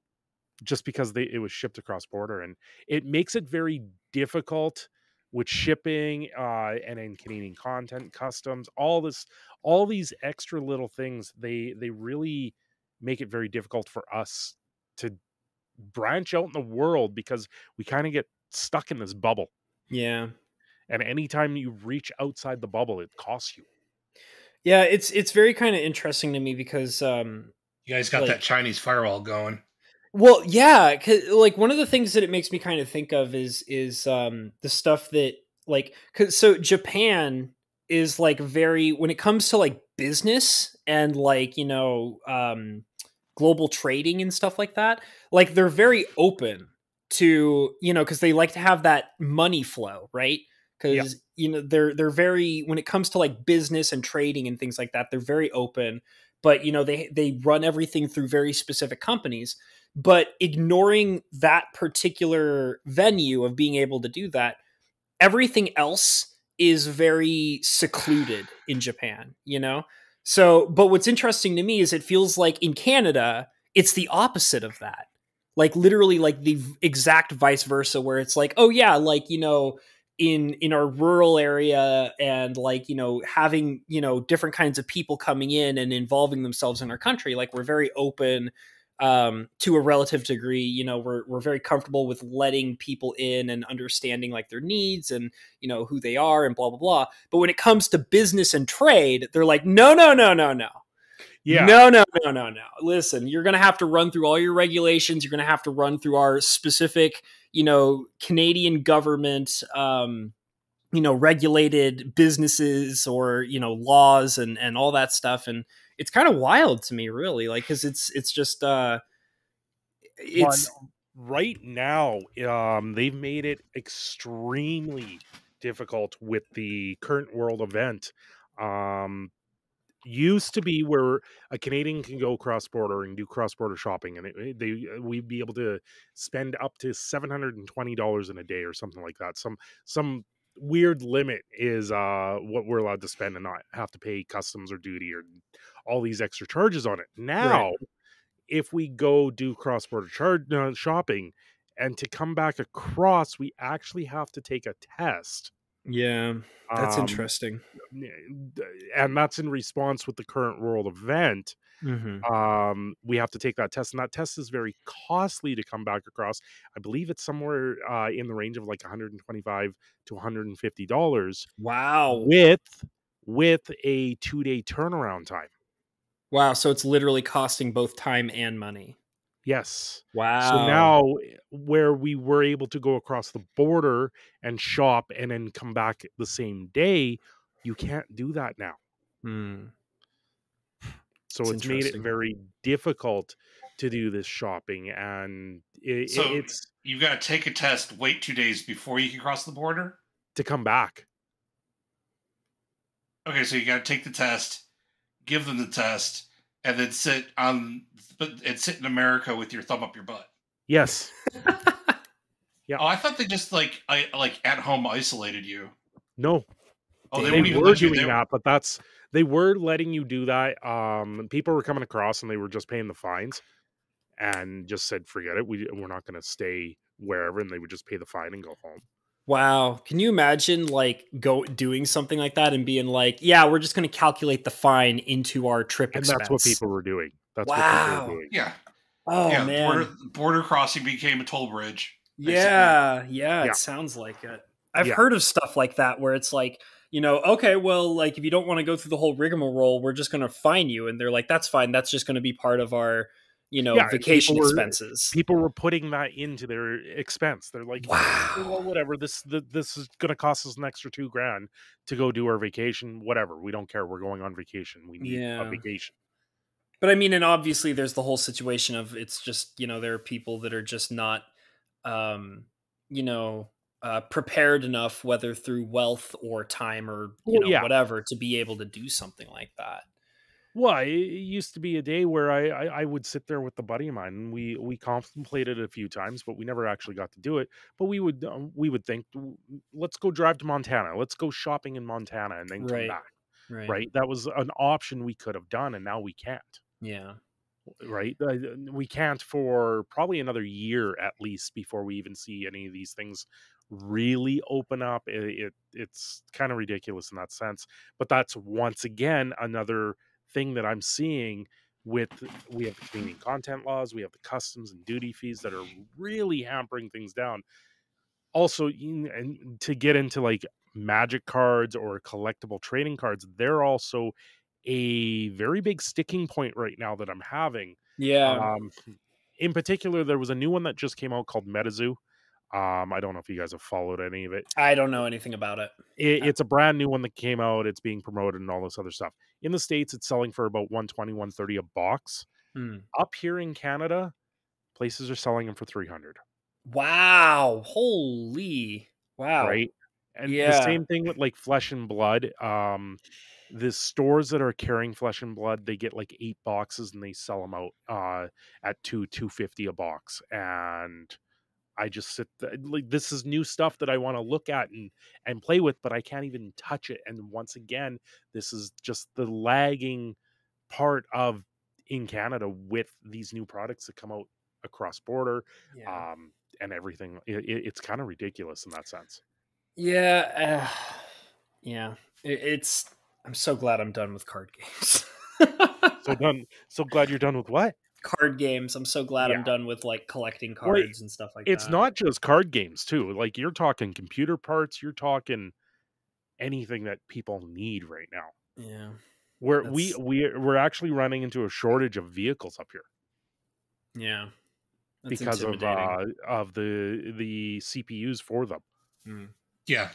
just because it was shipped across border, and it makes it very difficult with shipping and in Canadian content, customs, all these extra little things. They really make it very difficult for us to branch out in the world because we kind of get stuck in this bubble. Yeah. And anytime you reach outside the bubble, it costs you. Yeah, it's very kind of interesting to me because you guys got that Chinese firewall going. Well, yeah, 'cause, like one of the things that it makes me kind of think of is the stuff that like, so Japan is like very, when it comes to like business and like, global trading and stuff like that, like they're very open to, because they like to have that money flow, right? Because they're very, when it comes to like business and trading and things like that, they're very open, but they run everything through very specific companies. But ignoring that particular venue of being able to do that, everything else is very secluded in Japan, So, but what's interesting to me is it feels like in Canada, it's the opposite of that. Like literally like the exact vice versa, where it's like, oh yeah, like, in our rural area and like, having, different kinds of people coming in and involving themselves in our country. Like we're very open to a relative degree, we're very comfortable with letting people in and understanding like their needs and, who they are and blah, blah, blah. But when it comes to business and trade, they're like, no. Yeah. No. Listen, you're going to have to run through all your regulations. You're going to have to run through our specific, Canadian government, regulated businesses or, laws and all that stuff. And it's kind of wild to me, really, like, cause it's just, it's right now. They've made it extremely difficult with the current world event. Used to be where a Canadian can go cross-border and do cross-border shopping, and we'd be able to spend up to $720 in a day or something like that. Some weird limit is what we're allowed to spend and not have to pay customs or duty or all these extra charges on it. Now, if we go do cross-border shopping And to come back across, we actually have to take a test. Yeah, that's Um, interesting. and that's in response with the current world event. We have to take that test, and that test is very costly to come back across. I believe it's somewhere in the range of like $125 to $150 Wow. with a 2-day turnaround time. Wow, so it's literally costing both time and money. Yes. Wow. So now, where we were able to go across the border and shop and then come back the same day, you can't do that now. So It's it's made it interesting. very difficult to do this shopping, and it's you've got to take a test, wait 2 days before you can cross the border to come back. Okay, so you got to take the test, give them the test, and then sit in America with your thumb up your butt. Yes. Yeah. Oh, I thought they just like at home isolated you. No. Oh, they were doing that, but they were letting you do that. People were coming across and they were just paying the fines and just said, forget it. We're not going to stay wherever, and they would just pay the fine and go home. Wow. Can you imagine like doing something like that and being like, yeah, we're just going to calculate the fine into our trip expense. And that's what people were doing. What people were doing. Yeah. Oh, yeah, man. Border crossing became a toll bridge. Basically. Yeah. It sounds like it. I've heard of stuff like that where it's like, okay, well, like if you don't want to go through the whole rigmarole, we're just going to fine you. And they're like, that's fine. That's just going to be part of our, vacation expenses. People were putting that into their expense. They're like, wow, well, whatever. This is going to cost us an extra $2,000 to go do our vacation. Whatever. We don't care. We're going on vacation. We need a vacation. But I mean, and obviously there's the whole situation of it's just, there are people that are just not, prepared enough, whether through wealth or time or whatever, to be able to do something like that. Well, it used to be a day where I would sit there with a buddy of mine, and we contemplated it a few times, but we never actually got to do it. But we would think, let's go drive to Montana, let's go shopping in Montana, and then come back. Right? That was an option we could have done, and now we can't. Yeah. Right? We can't for probably another year at least before we even see any of these things really open up. It's kind of ridiculous in that sense. But that's once again another thing that I'm seeing we have the Canadian content laws, we have the customs and duty fees that are really hampering things down. Also, and to get into like magic cards or collectible trading cards, they're also a very big sticking point right now that I'm having. Yeah. In particular, there was a new one that just came out called MetaZoo. I don't know if you guys have followed any of it. I don't know anything about it. It's a brand new one that came out. It's being promoted and all this other stuff. In the States, it's selling for about $120, $130 a box. Up here in Canada, places are selling them for $300. Wow. Holy. Wow. Right? And the same thing with like Flesh and Blood. The stores that are carrying Flesh and Blood, they get like 8 boxes and they sell them out at $250 a box. And I just sit there, like, this is new stuff that I want to look at and play with, but I can't even touch it. And once again, this is just the lagging part of in Canada with these new products that come out across border, and everything. It's kind of ridiculous in that sense. Yeah. I'm so glad I'm done with card games. So glad you're done with what? Card games. I'm so glad I'm done with like collecting cards and stuff like that. It's not just card games too. Like you're talking computer parts, you're talking anything that people need right now. Yeah. We're actually running into a shortage of vehicles up here. Yeah. That's because of the CPUs for them. Yeah.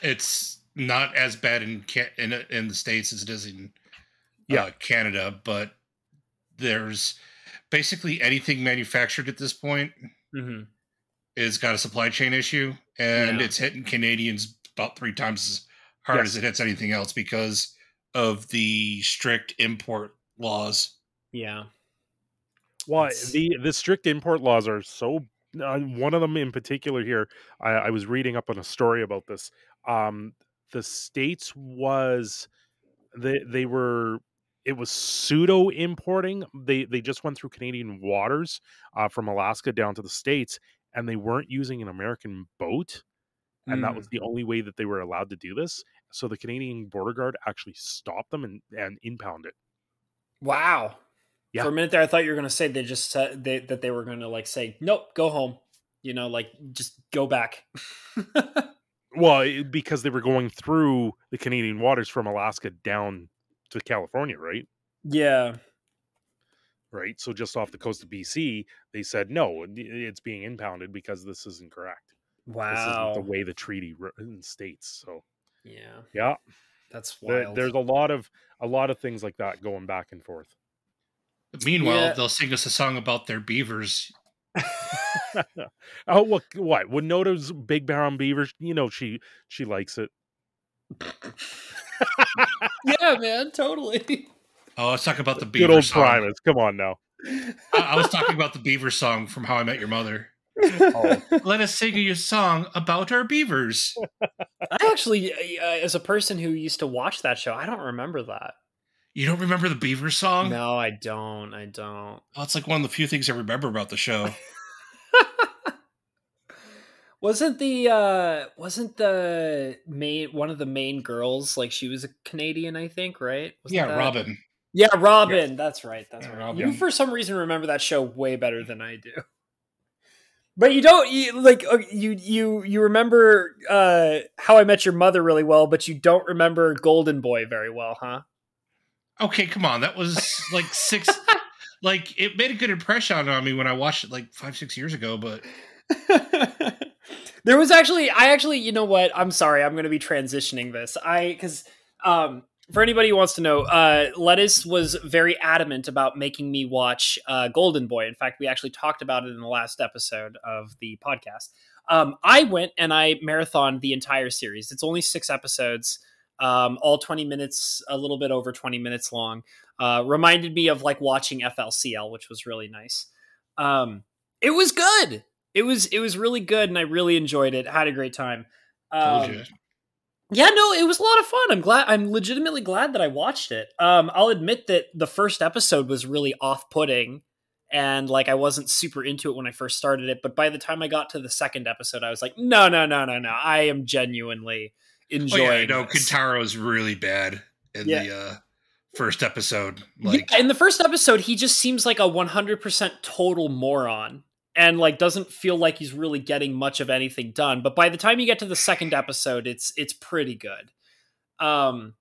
It's not as bad in the States as it is in Canada, but there's basically anything manufactured at this point is got a supply chain issue, and it's hitting Canadians about 3 times as hard as it hits anything else because of the strict import laws. Yeah. Well, the strict import laws are so. One of them in particular here, I was reading up on a story about this. The States was it was pseudo importing. They just went through Canadian waters from Alaska down to the States, and they weren't using an American boat, and that was the only way that they were allowed to do this. So the Canadian border guard actually stopped them and impounded. Wow. Yeah. For a minute there, I thought you were going to say they just said that they were going to like say, nope, go home. You know, like just go back. Well, because they were going through the Canadian waters from Alaska down to California, right? Yeah. Right. So just off the coast of BC, they said, no, it's being impounded because this isn't correct. Wow. This isn't the way the treaty states. So yeah, that's wild. There's a lot of things like that going back and forth. Meanwhile, they'll sing us a song about their beavers. Oh, what? Winota's big brown beaver? You know, she likes it. Yeah, man, totally. Oh, let's talk about the beaver good old song. Primus. Come on now. I was talking about the beaver song from How I Met Your Mother. Oh. Let us sing you a song about our beavers. I actually, as a person who used to watch that show, I don't remember that. You don't remember the beaver song? No, I don't. Oh, it's like one of the few things I remember about the show. Wasn't the one of the main girls, like she was a Canadian, I think, right? Wasn't Robin. Yeah, Robin. Yes. That's right. Robin. You, for some reason, remember that show way better than I do. But you don't you remember How I Met Your Mother really well, but you don't remember Golden Boy very well, huh? Okay, come on. That was like like it made a good impression on me when I watched it like 5-6 years ago, but there was actually, you know what? I'm sorry. I'm going to be transitioning this. Because for anybody who wants to know, Lettuce was very adamant about making me watch Golden Boy. In fact, we actually talked about it in the last episode of the podcast. I went and I marathoned the entire series. It's only 6 episodes, all 20 minutes, a little bit over 20 minutes long. Reminded me of like watching FLCL, which was really nice. It was good. It was really good, and I really enjoyed it. Had a great time. Told you. Yeah, no, it was a lot of fun. I'm legitimately glad that I watched it. I'll admit that the first episode was really off-putting, and like I wasn't super into it when I first started it. But by the time I got to the second episode, I was like, no, I am genuinely enjoying. No, Kintaro's really bad in the first episode. Like, in the first episode, he just seems like a 100% total moron. And like doesn't feel like he's really getting much of anything done. But by the time you get to the second episode, it's pretty good. And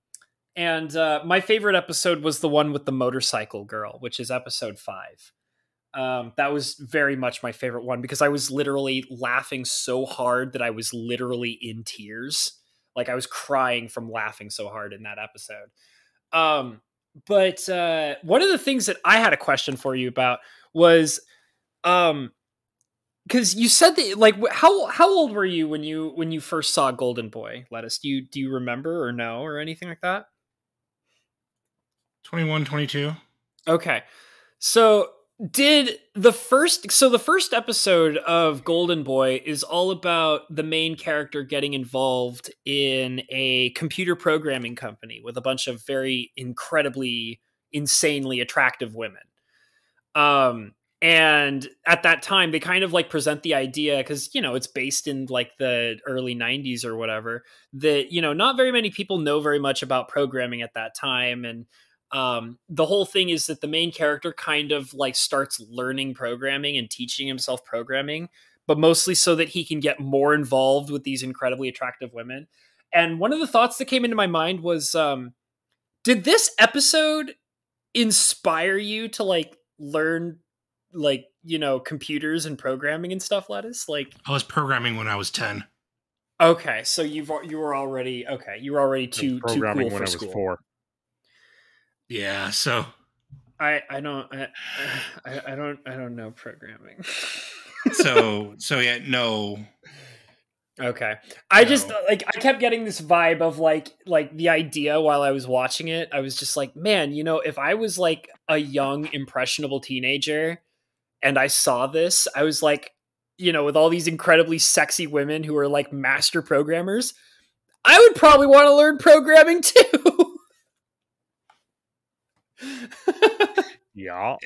my favorite episode was the one with the motorcycle girl, which is episode 5. That was very much my favorite one because I was literally laughing so hard that I was literally in tears. Like I was crying from laughing so hard in that episode. But one of the things that I had a question for you about was, because you said that, like, how old were you when you first saw Golden Boy, Lettuce? Do you remember or know or anything like that? 21, 22. Okay, so the first episode of Golden Boy is all about the main character getting involved in a computer programming company with a bunch of very incredibly, insanely attractive women. And at that time, they kind of like present the idea, because, you know, it's based in like the early 90s or whatever, that, you know, not very many people know very much about programming at that time. And the whole thing is that the main character kind of like starts learning programming and teaching himself programming, but mostly so that he can get more involved with these incredibly attractive women. And one of the thoughts that came into my mind was, did this episode inspire you to like learn, like, you know, computers and programming and stuff, Lettuce? Like, I was programming when I was 10. Okay, so you were already too cool programming for when I was school. 4. Yeah, so I don't know programming. so yeah, no. Okay. I just like, I kept getting this vibe of like the idea while I was watching it. I was just like, man, you know, if I was like a young impressionable teenager and I saw this, I was like, you know, with all these incredibly sexy women who are like master programmers, I would probably want to learn programming too. Yeah.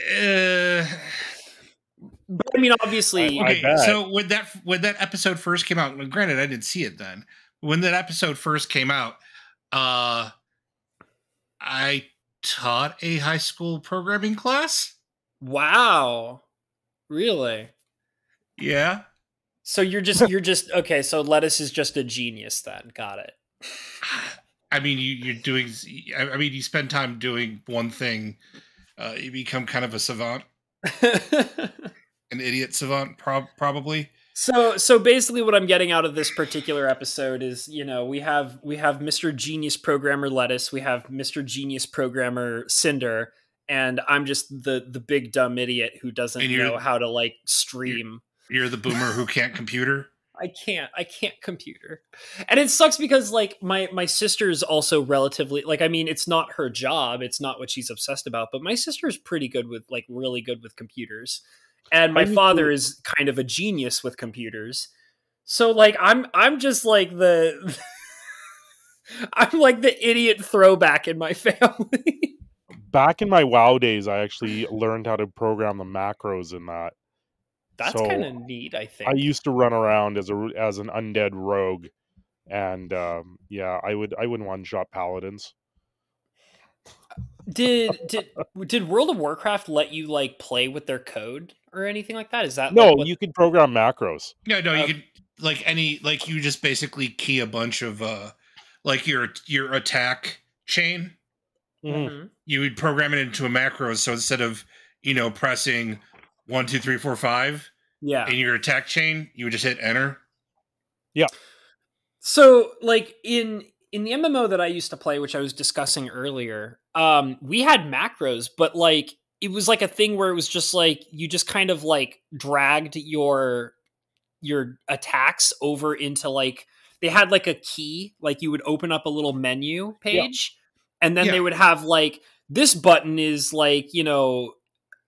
But I mean, obviously, okay. So when that episode first came out, granted, I didn't see it then. When that episode first came out, I taught a high school programming class. Wow, really? Yeah. So you're just okay. So Lettuce is just a genius then. Got it. I mean, you're doing. I mean, you spend time doing one thing, you become kind of a savant, an idiot savant, probably. So basically, what I'm getting out of this particular episode is, we have Mr. Genius Programmer Lettuce, we have Mr. Genius Programmer Cinder, and I'm just the big dumb idiot who doesn't know how to like stream. You're the boomer who can't computer. I can't computer. And it sucks because like my sister's also relatively like, I mean, it's not her job. It's not what she's obsessed about, but my sister is pretty good with like really good with computers. And my father is kind of a genius with computers. So like, I'm just like I'm like the idiot throwback in my family. Back in my WoW days, I actually learned how to program the macros in that. That's kind of neat, I think. I used to run around as an undead rogue, and I would one-shot paladins. Did World of Warcraft let you like play with their code or anything like that? Is that no? You could program macros. Yeah, no, you could you just basically key a bunch of like your attack chain. Mm-hmm. You would program it into a macro, so instead of pressing 1, 2, 3, 4, 5, in your attack chain, you would just hit enter. Yeah. So like in the MMO that I used to play, which I was discussing earlier, we had macros, but like it was like a thing where it was just like you just kind of like dragged your attacks over into like they had like a key, like you would open up a little menu page, and then they would have like this button is like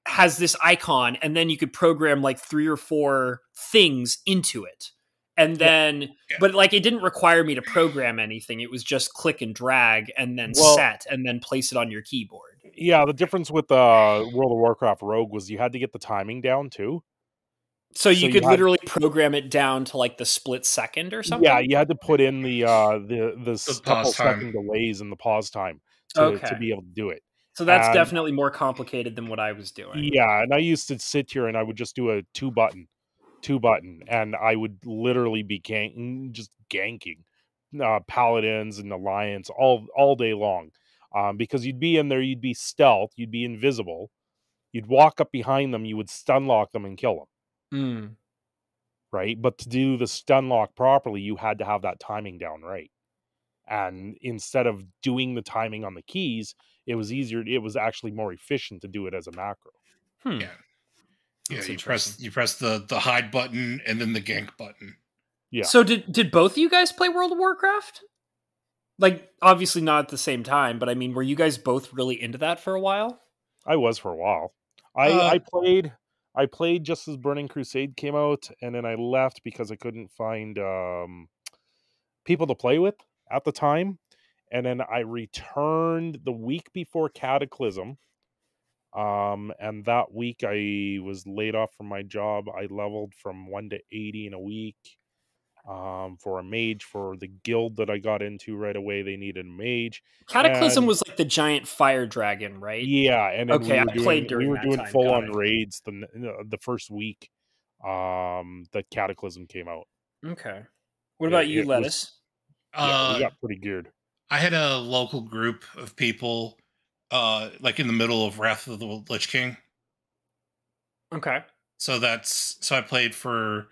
has this icon, and then you could program like 3 or 4 things into it. And then, but like, it didn't require me to program anything. It was just click and drag and then set and then place it on your keyboard. Yeah. The difference with World of Warcraft Rogue was you had to get the timing down too. So you could literally program it down to like the split second or something. Yeah. You had to put in the couple second delays in the pause time to be able to do it. So that's definitely more complicated than what I was doing. Yeah. And I used to sit here and I would just do a two button, and I would literally be just ganking paladins and alliance all day long, because you'd be in there, you'd be stealth, you'd be invisible, you'd walk up behind them, you would stun lock them and kill them. Right? But to do the stun lock properly, you had to have that timing down right. And instead of doing the timing on the keys, it was easier. It was actually more efficient to do it as a macro. Yeah. Yeah, you press the hide button and then the gank button. Yeah. So did both of you guys play World of Warcraft? Like, obviously not at the same time, but I mean, were you guys both really into that for a while? I was for a while. I played just as Burning Crusade came out, and then I left because I couldn't find people to play with at the time. And then I returned the week before Cataclysm. And that week I was laid off from my job. I leveled from 1 to 80 in a week. For a mage for the guild that I got into right away, they needed a mage. Cataclysm was like the giant fire dragon, right? Yeah, and then I played during we were doing time. full on raids the first week. The Cataclysm came out. Okay. What about you, Lettuce? We got pretty geared. I had a local group of people, like in the middle of Wrath of the Lich King. Okay. So I played for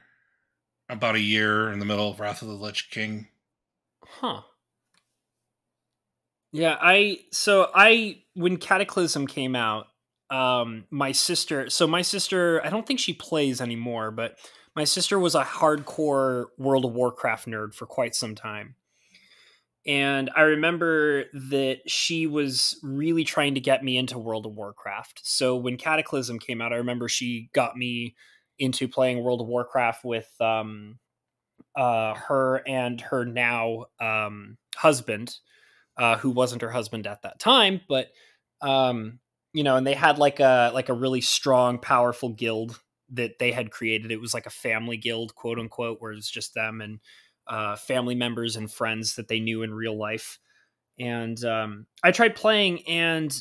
about a year in the middle of Wrath of the Lich King. Huh. Yeah, when Cataclysm came out, my sister, I don't think she plays anymore, but my sister was a hardcore World of Warcraft nerd for quite some time. And I remember that she was really trying to get me into World of Warcraft. So when Cataclysm came out, I remember she got me into playing World of Warcraft with her and her now husband, who wasn't her husband at that time, but and they had like a really strong, powerful guild that they had created. It was like a family guild, quote unquote, where it's just them and family members and friends that they knew in real life. And I tried playing, and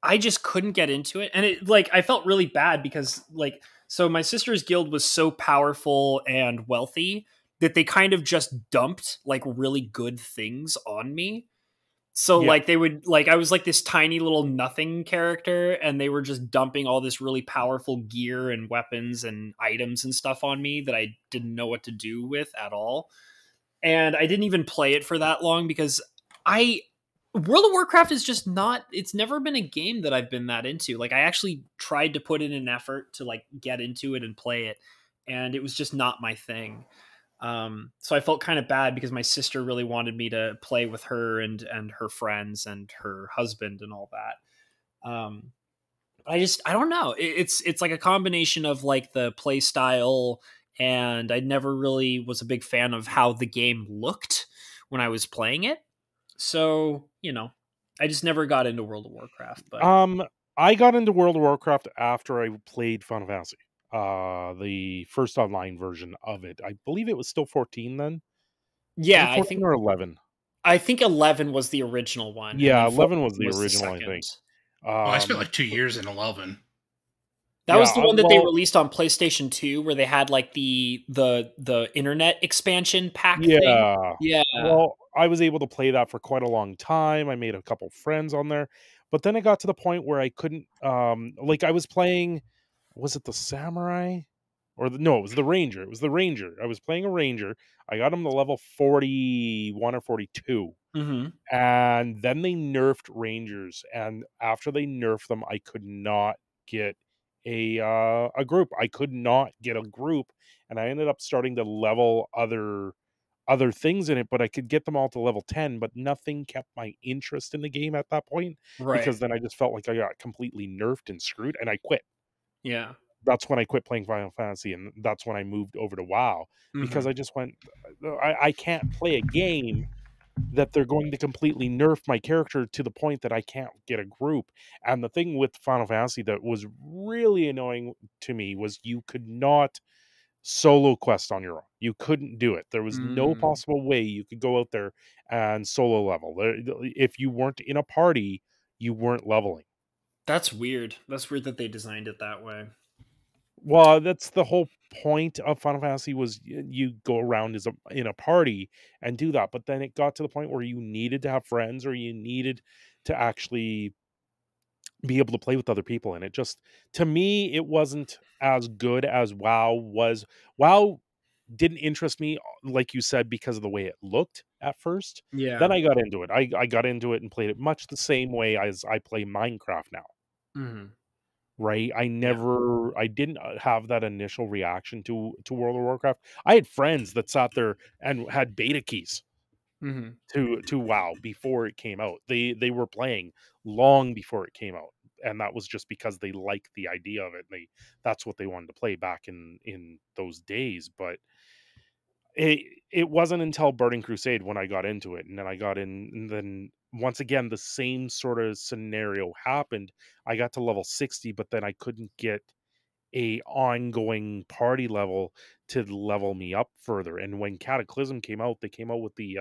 I just couldn't get into it. And it, like, I felt really bad because, like, so my sister's guild was so powerful and wealthy that they kind of just dumped like really good things on me. So Yeah. like they would, like, I was like this tiny little nothing character, and they were just dumping all this really powerful gear and weapons and items and stuff on me that I didn't know what to do with at all. And I didn't even play it for that long because I World of Warcraft is just not, it's never been a game that I've been that into. Like, I actually tried to put in an effort to like get into it and play it, and it was just not my thing. So I felt kind of bad because my sister really wanted me to play with her and her friends and her husband and all that. I don't know. It's like a combination of like the play style, and I never really was a big fan of how the game looked when I was playing it. So, you know, I just never got into World of Warcraft. But I got into World of Warcraft after I played Final Fantasy. The first online version of it. I believe it was still 14 then. yeah, Was it 14 or 11? I think 11 was the original one. Yeah, and then 11 was the 14 original, I second. think. I spent like 2 years in 11. That was the one that they well, released on PlayStation 2, where they had like the internet expansion pack thing. yeah. Yeah. Well, I was able to play that for quite a long time. I made a couple friends on there. But then it got to the point where I couldn't like I was playing, was it the samurai? No, it was the ranger. It was the ranger. I was playing a ranger. I got him to level 41 or 42. Mm-hmm. And then they nerfed rangers, and after they nerfed them, I could not get a group. I could not get a group, and I ended up starting to level other things in it, but I could get them all to level 10, but nothing kept my interest in the game at that point, Right. because then I just felt like I got completely nerfed and screwed, and I quit. Yeah. That's when I quit playing Final Fantasy, and that's when I moved over to WoW, because Mhm. I just went, I can't play a game that they're going to completely nerf my character to the point that I can't get a group. And the thing with Final Fantasy that was really annoying to me was you could not solo quest on your own. You couldn't do it. There was no Mm. possible way you could go out there and solo level. If you weren't in a party, you weren't leveling. That's weird. That's weird that they designed it that way. Well, that's the whole point of Final Fantasy, was you go around in a party and do that. But then it got to the point where you needed to have friends, or you needed to actually be able to play with other people. And it just, to me, it wasn't as good as WoW was. WoW didn't interest me, like you said, because of the way it looked at first. Yeah. Then I got into it. I got into it and played it much the same way as I play Minecraft now. Mm-hmm. Right? I didn't have that initial reaction to World of Warcraft. I had friends that sat there and had beta keys Mm-hmm. to WoW before it came out. They were playing long before it came out, and that was just because they liked the idea of it. That's what they wanted to play back in those days. But it wasn't until Burning Crusade when I got into it, and then I got in, and then once again the same sort of scenario happened. I got to level 60, but then I couldn't get a ongoing party level to level me up further. And when Cataclysm came out, they came out with the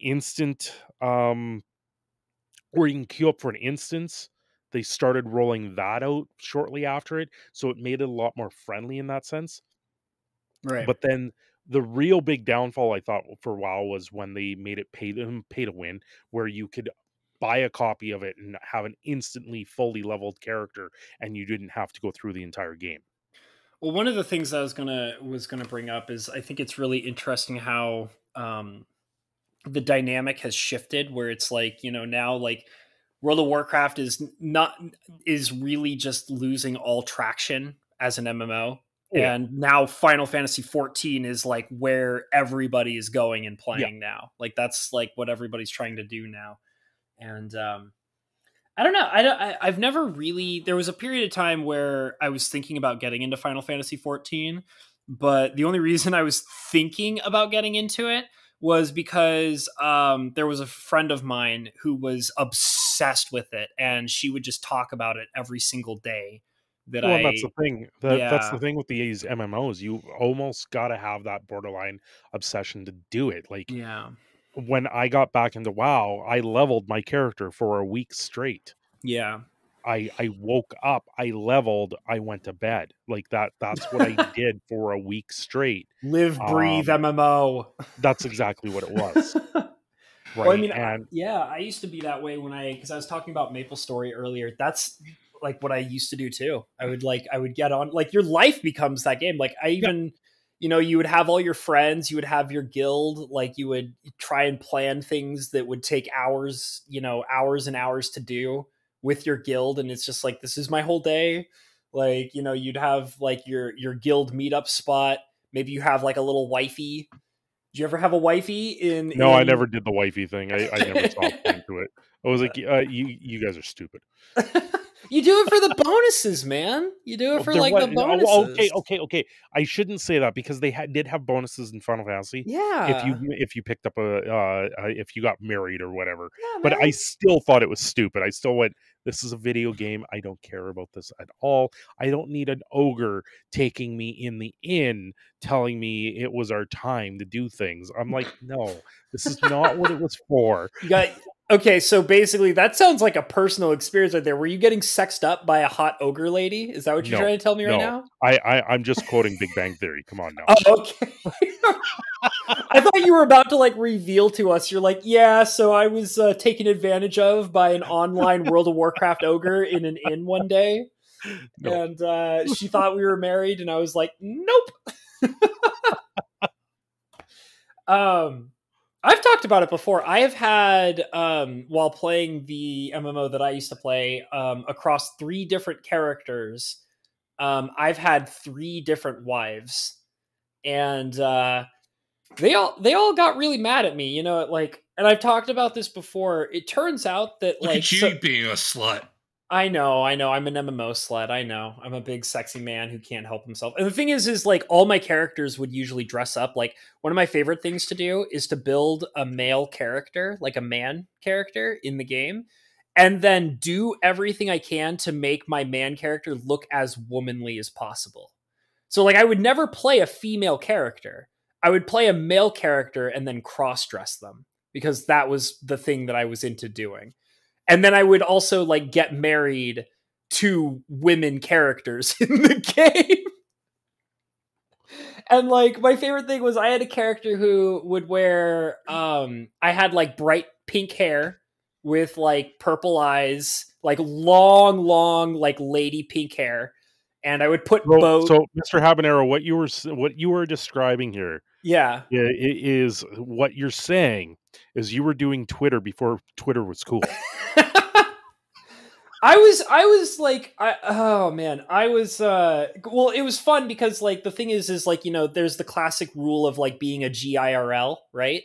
instant where you can queue up for an instance. They started rolling that out shortly after it, so it made it a lot more friendly in that sense. Right. But then the real big downfall, I thought, for WoW was when they made it pay to win, where you could buy a copy of it and have an instantly fully leveled character, and you didn't have to go through the entire game. Well, one of the things I was gonna bring up is I think it's really interesting how the dynamic has shifted, where it's like, you know, now like World of Warcraft is really just losing all traction as an MMO. Oh, yeah. And now Final Fantasy 14 is like where everybody is going and Yeah. playing now. Like that's like what everybody's trying to do now. And I don't know. I've never really. There was a period of time where I was thinking about getting into Final Fantasy 14, but the only reason I was thinking about getting into it was because there was a friend of mine who was obsessed with it, and she would just talk about it every single day that Well, and that's the thing. That's the yeah, thing with these MMOs. You almost got to have that borderline obsession to do it. Like yeah, when I got back into WoW, I leveled my character for a week straight. yeah. I woke up, I leveled, I went to bed. Like that's what I did for a week straight. Live, breathe, Um, MMO. that's exactly what it was. Well, I Right. mean, And yeah, I used to be that way because I was talking about MapleStory earlier. That's like what I used to do too. I would get on, like, your life becomes that game. Like, I yeah, even, you would have all your friends, you would have your guild, like, you would try and plan things that would take hours, hours and hours to do with your guild. And it's just like, this is my whole day. Like, you'd have like your guild meetup spot. Maybe you have like a little wifey. Did you ever have a wifey no, I in never did the wifey thing. I never saw a point to it. I was like, you guys are stupid. You do it for the bonuses, man. You do it Well, for there like was the bonuses. okay. I shouldn't say that because they did have bonuses in Final Fantasy Yeah. if you picked up if you got married or whatever. Yeah, But I man. still thought it was stupid. I still went, this is a video game. I don't care about this at all. I don't need an ogre taking me in the inn telling me it was our time to do things. I'm like, no, this is not what it was for. You got Okay, so basically that sounds like a personal experience right there. Were you getting sexed up by a hot ogre lady? Is that what you're No, trying to tell me right no. now? I'm just quoting Big Bang Theory. Come on now. Oh, okay. I thought you were about to like reveal to us. You're like, yeah, so I was taken advantage of by an online World of Warcraft ogre in an inn one day. No. And she thought we were married, and I was like, nope. I've talked about it before. I have had, while playing the MMO that I used to play, across 3 different characters, I've had 3 different wives, and they all got really mad at me. Like, and I've talked about this before. It turns out that Look like at you being a slut. I know. I'm an MMO slut. I know. I'm a big sexy man who can't help himself. And the thing is like all my characters would usually dress up. Like one of my favorite things to do is to build a male character, like a man character in the game, and then do everything I can to make my man character look as womanly as possible. So like I would never play a female character. I would play a male character and then cross-dress them because that was the thing that I was into doing. And then I would also like get married to women characters in the game. And like my favorite thing was I had a character who would wear I had like bright pink hair with like purple eyes, like long like lady pink hair. And I would put bows. So Mr. Habanero, what you were describing here Yeah. is what you're saying is you were doing Twitter before Twitter was cool. I was like, oh man, I was, well, it was fun because like, the thing is like, there's the classic rule of like being a GIRL, right?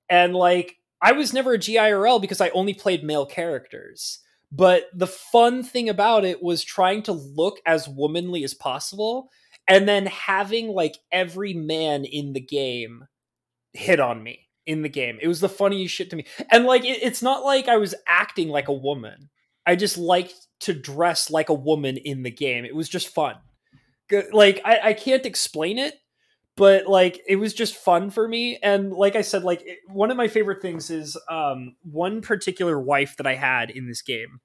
And like, I was never a GIRL because I only played male characters. But the fun thing about it was trying to look as womanly as possible and then having like every man in the game hit on me in the game. It was the funniest shit to me. And like, it's not like I was acting like a woman. I just liked to dress like a woman in the game. It was just fun. Like, I can't explain it, but like, it was just fun for me. And like I said, like one of my favorite things is one particular wife that I had in this game.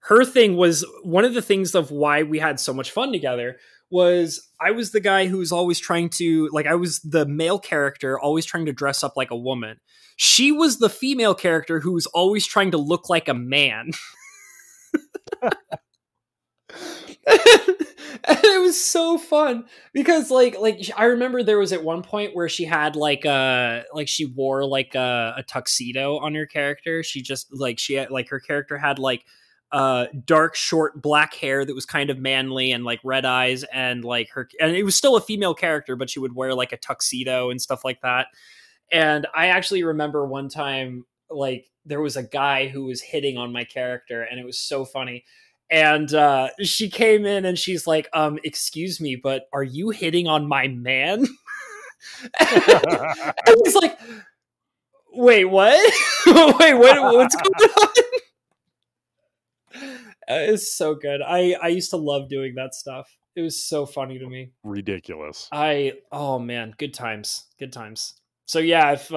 Her thing was one of the things of why we had so much fun together was I was the guy who was always trying to, like, I was the male character always trying to dress up like a woman. She was the female character who was always trying to look like a man. And it was so fun because like I remember there was at one point where she had like she wore like a tuxedo on her character. She just like she had like her character had like dark short black hair that was kind of manly and like red eyes and like her, and it was still a female character, but she would wear like a tuxedo and stuff like that. And I actually remember one time like there was a guy who was hitting on my character and it was so funny. And she came in and she's like, excuse me, but are you hitting on my man? And he's like, wait, what? Wait, what's going on? It's so good. I used to love doing that stuff. It was so funny to me. Ridiculous. Oh man, good times. Good times. So yeah, if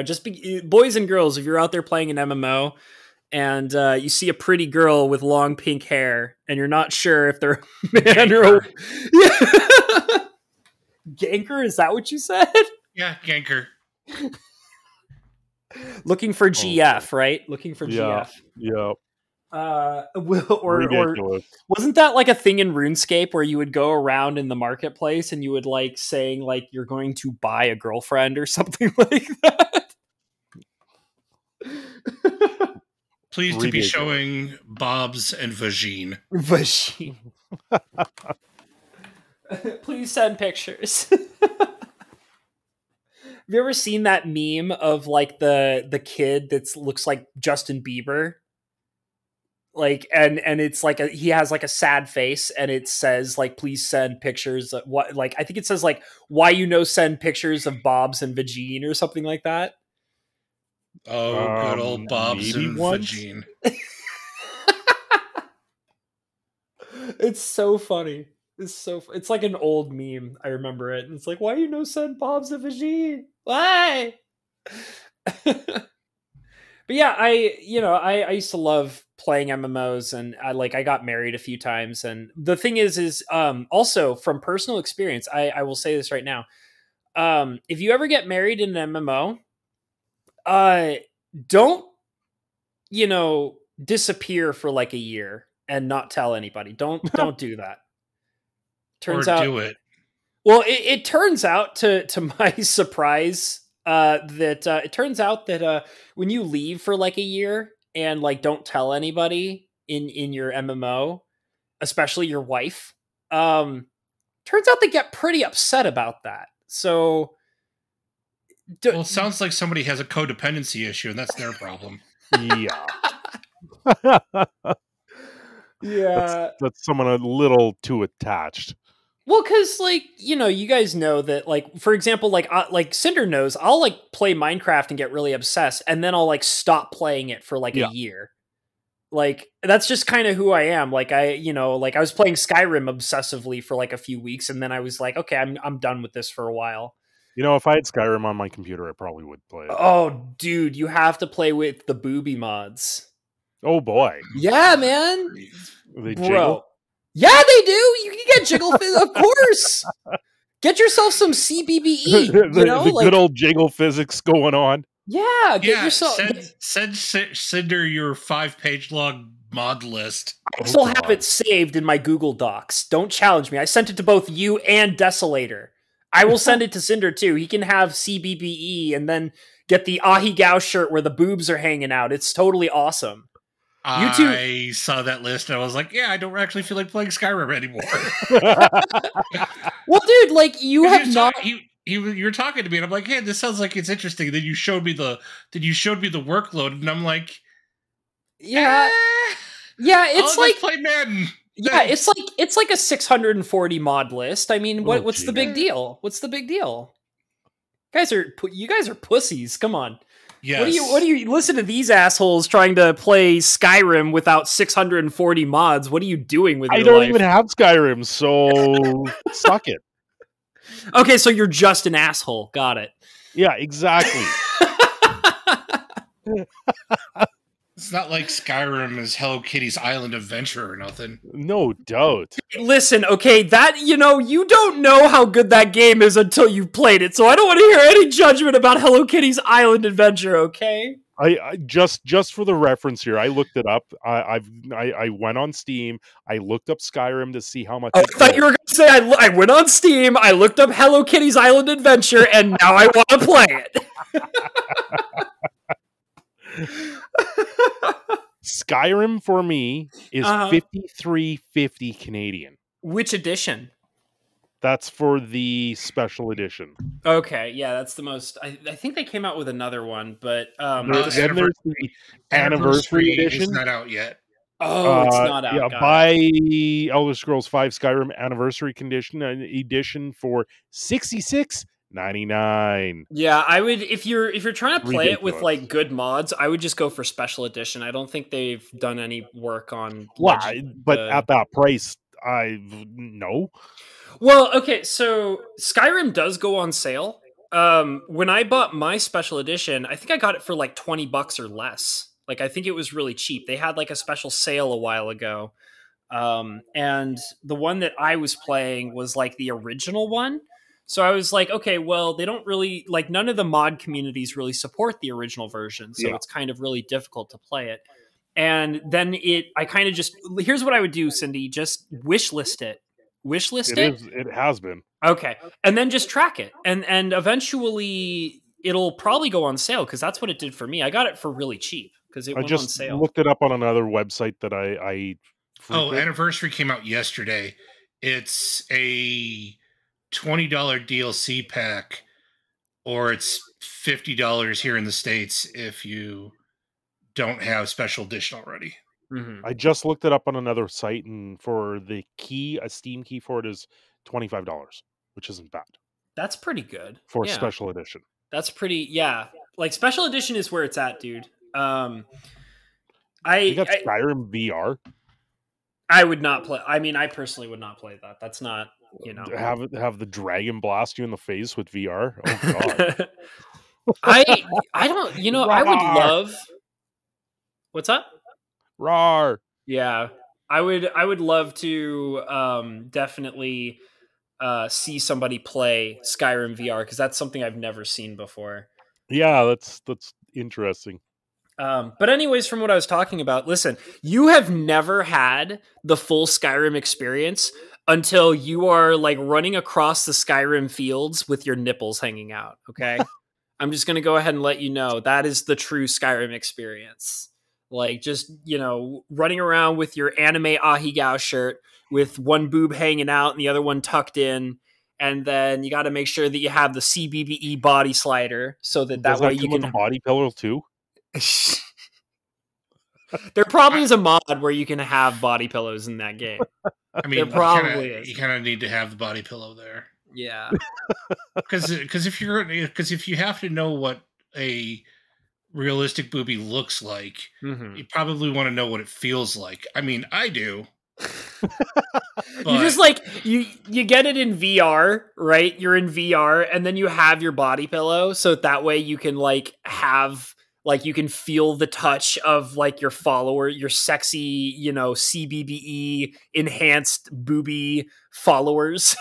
just boys and girls, if you're out there playing an MMO and you see a pretty girl with long pink hair and you're not sure if they're a man or a... Yeah. Ganker, is that what you said? Yeah, Ganker. Looking for GF, right? Looking for GF. Yeah. Or wasn't that like a thing in RuneScape where you would go around in the marketplace and you would like saying like you're going to buy a girlfriend or something like that? Pleased to be showing Bob's and Vagine. Vagine. Please send pictures. Have you ever seen that meme of like the kid that looks like Justin Bieber? Like and it's like he has like a sad face and it says like please send pictures of what, like I think it says like why send pictures of Bob's and Vagine or something like that. Oh, good old Bob's and Vagine. It's so funny. It's like an old meme. I remember it. It's like, why send Bob's and Vagine? Why? But yeah, I used to love playing MMOs, and I got married a few times. And the thing is also from personal experience, I will say this right now. If you ever get married in an MMO, don't, disappear for like a year and not tell anybody. Don't do that. Turns out, do it. Well, it turns out to my surprise, that it turns out that when you leave for like a year and like don't tell anybody in your MMO, especially your wife, turns out they get pretty upset about that. So, well, it sounds like somebody has a codependency issue, and that's their problem. Yeah. Yeah, that's someone a little too attached. Well, because like you guys know that like for example like Cinder knows I'll like play Minecraft and get really obsessed, and then I'll like stop playing it for like a year. Like that's just kind of who I am. Like I was playing Skyrim obsessively for like a few weeks, and then I was like, okay, I'm done with this for a while. If I had Skyrim on my computer, I probably would play it. Oh, dude, you have to play with the booby mods. Oh boy, yeah, man, they jiggle. Yeah, they do. You can get jiggle, of course. Get yourself some CBBE. The good old jiggle physics going on. Yeah, get yourself. Send Cinder your 5-page long mod list. I still have it saved in my Google Docs. Don't challenge me. I sent it to both you and Desolator. I will send it to Cinder too. He can have CBBE and then get the Ahigao shirt where the boobs are hanging out. It's totally awesome. I saw that list and I was like, yeah, I don't actually feel like playing Skyrim anymore. Well, dude, like you have not. You're talking to me and I'm like, hey, this sounds like it's interesting. Then you showed me the workload and I'm like, yeah, it's I'll like play Madden. Yeah, it's like a 640 mod list. I mean, what's the big deal? What's the big deal? You guys are pussies. Come on. Yes. What do you listen to these assholes trying to play Skyrim without 640 mods? What are you doing with your life? I don't even have Skyrim, so suck it. Okay, so you're just an asshole. Got it. Yeah, exactly. It's not like Skyrim is Hello Kitty's Island Adventure or nothing. No doubt. Listen, okay, that, you don't know how good that game is until you've played it, so I don't want to hear any judgment about Hello Kitty's Island Adventure, okay? I just for the reference here, I looked it up. I went on Steam. I looked up Skyrim to see how much. I thought you were going to say I went on Steam. I looked up Hello Kitty's Island Adventure, and now I want to play it. Skyrim for me is $53.50 Canadian. Which edition? That's for the special edition. Okay, yeah, that's the most. I think they came out with another one, but then there's the anniversary edition. It's not out yet. Oh, it's not out. Yeah, buy Elder Scrolls V Skyrim Anniversary edition for $66.99. $99. Yeah, I would if you're trying to play it with Ridiculous. like good mods, I would just go for special edition. I don't think they've done any work on But at that price, no. Well, okay, so Skyrim does go on sale. When I bought my special edition, I think I got it for like $20 or less. Like I think it was really cheap. They had like a special sale a while ago. And the one that I was playing was like the original one. So I was like, okay, well, they don't really like none of the mod communities really support the original version. So it's kind of really difficult to play it. And then I kind of just, here's what I would do, Cindy, just wishlist it. Wishlist it? It has been. Okay. And then just track it. And eventually it'll probably go on sale because that's what it did for me. I got it for really cheap because it went on sale. I just looked it up on another website that I Anniversary came out yesterday. It's a $20 DLC pack, or it's $50 here in the States if you don't have special edition already. Mm-hmm. I just looked it up on another site, and for the key, a Steam key for it is $25, which isn't bad. That's pretty good. For special edition. That's pretty, yeah. Like, special edition is where it's at, dude. You got Skyrim VR? I would not play. I mean, I personally would not play that. That's not, you know. Have the dragon blast you in the face with VR? Oh, God. I don't, you know, I would love... What's up? Rawr. Yeah. I would love to definitely see somebody play Skyrim VR because that's something I've never seen before. Yeah, that's interesting. But anyways, from what I was talking about, listen, you have never had the full Skyrim experience until you are like running across the Skyrim fields with your nipples hanging out. Okay. I'm just going to go ahead and let you know that is the true Skyrim experience. Like just, you know, running around with your anime Ahegao shirt with one boob hanging out and the other one tucked in. And then you got to make sure that you have the CBBE body slider so that way you can... a body pillow too? There probably is a mod where you can have body pillows in that game. I mean, there probably is. You kind of need to have the body pillow there. Yeah. Because if you have to know what a realistic booby looks like, you probably want to know what it feels like. I mean, I do. You just like you get it in VR, right? You're in VR, and then you have your body pillow, so that way you can like have like you can feel the touch of like your follower, your sexy, you know, CBBE enhanced booby followers.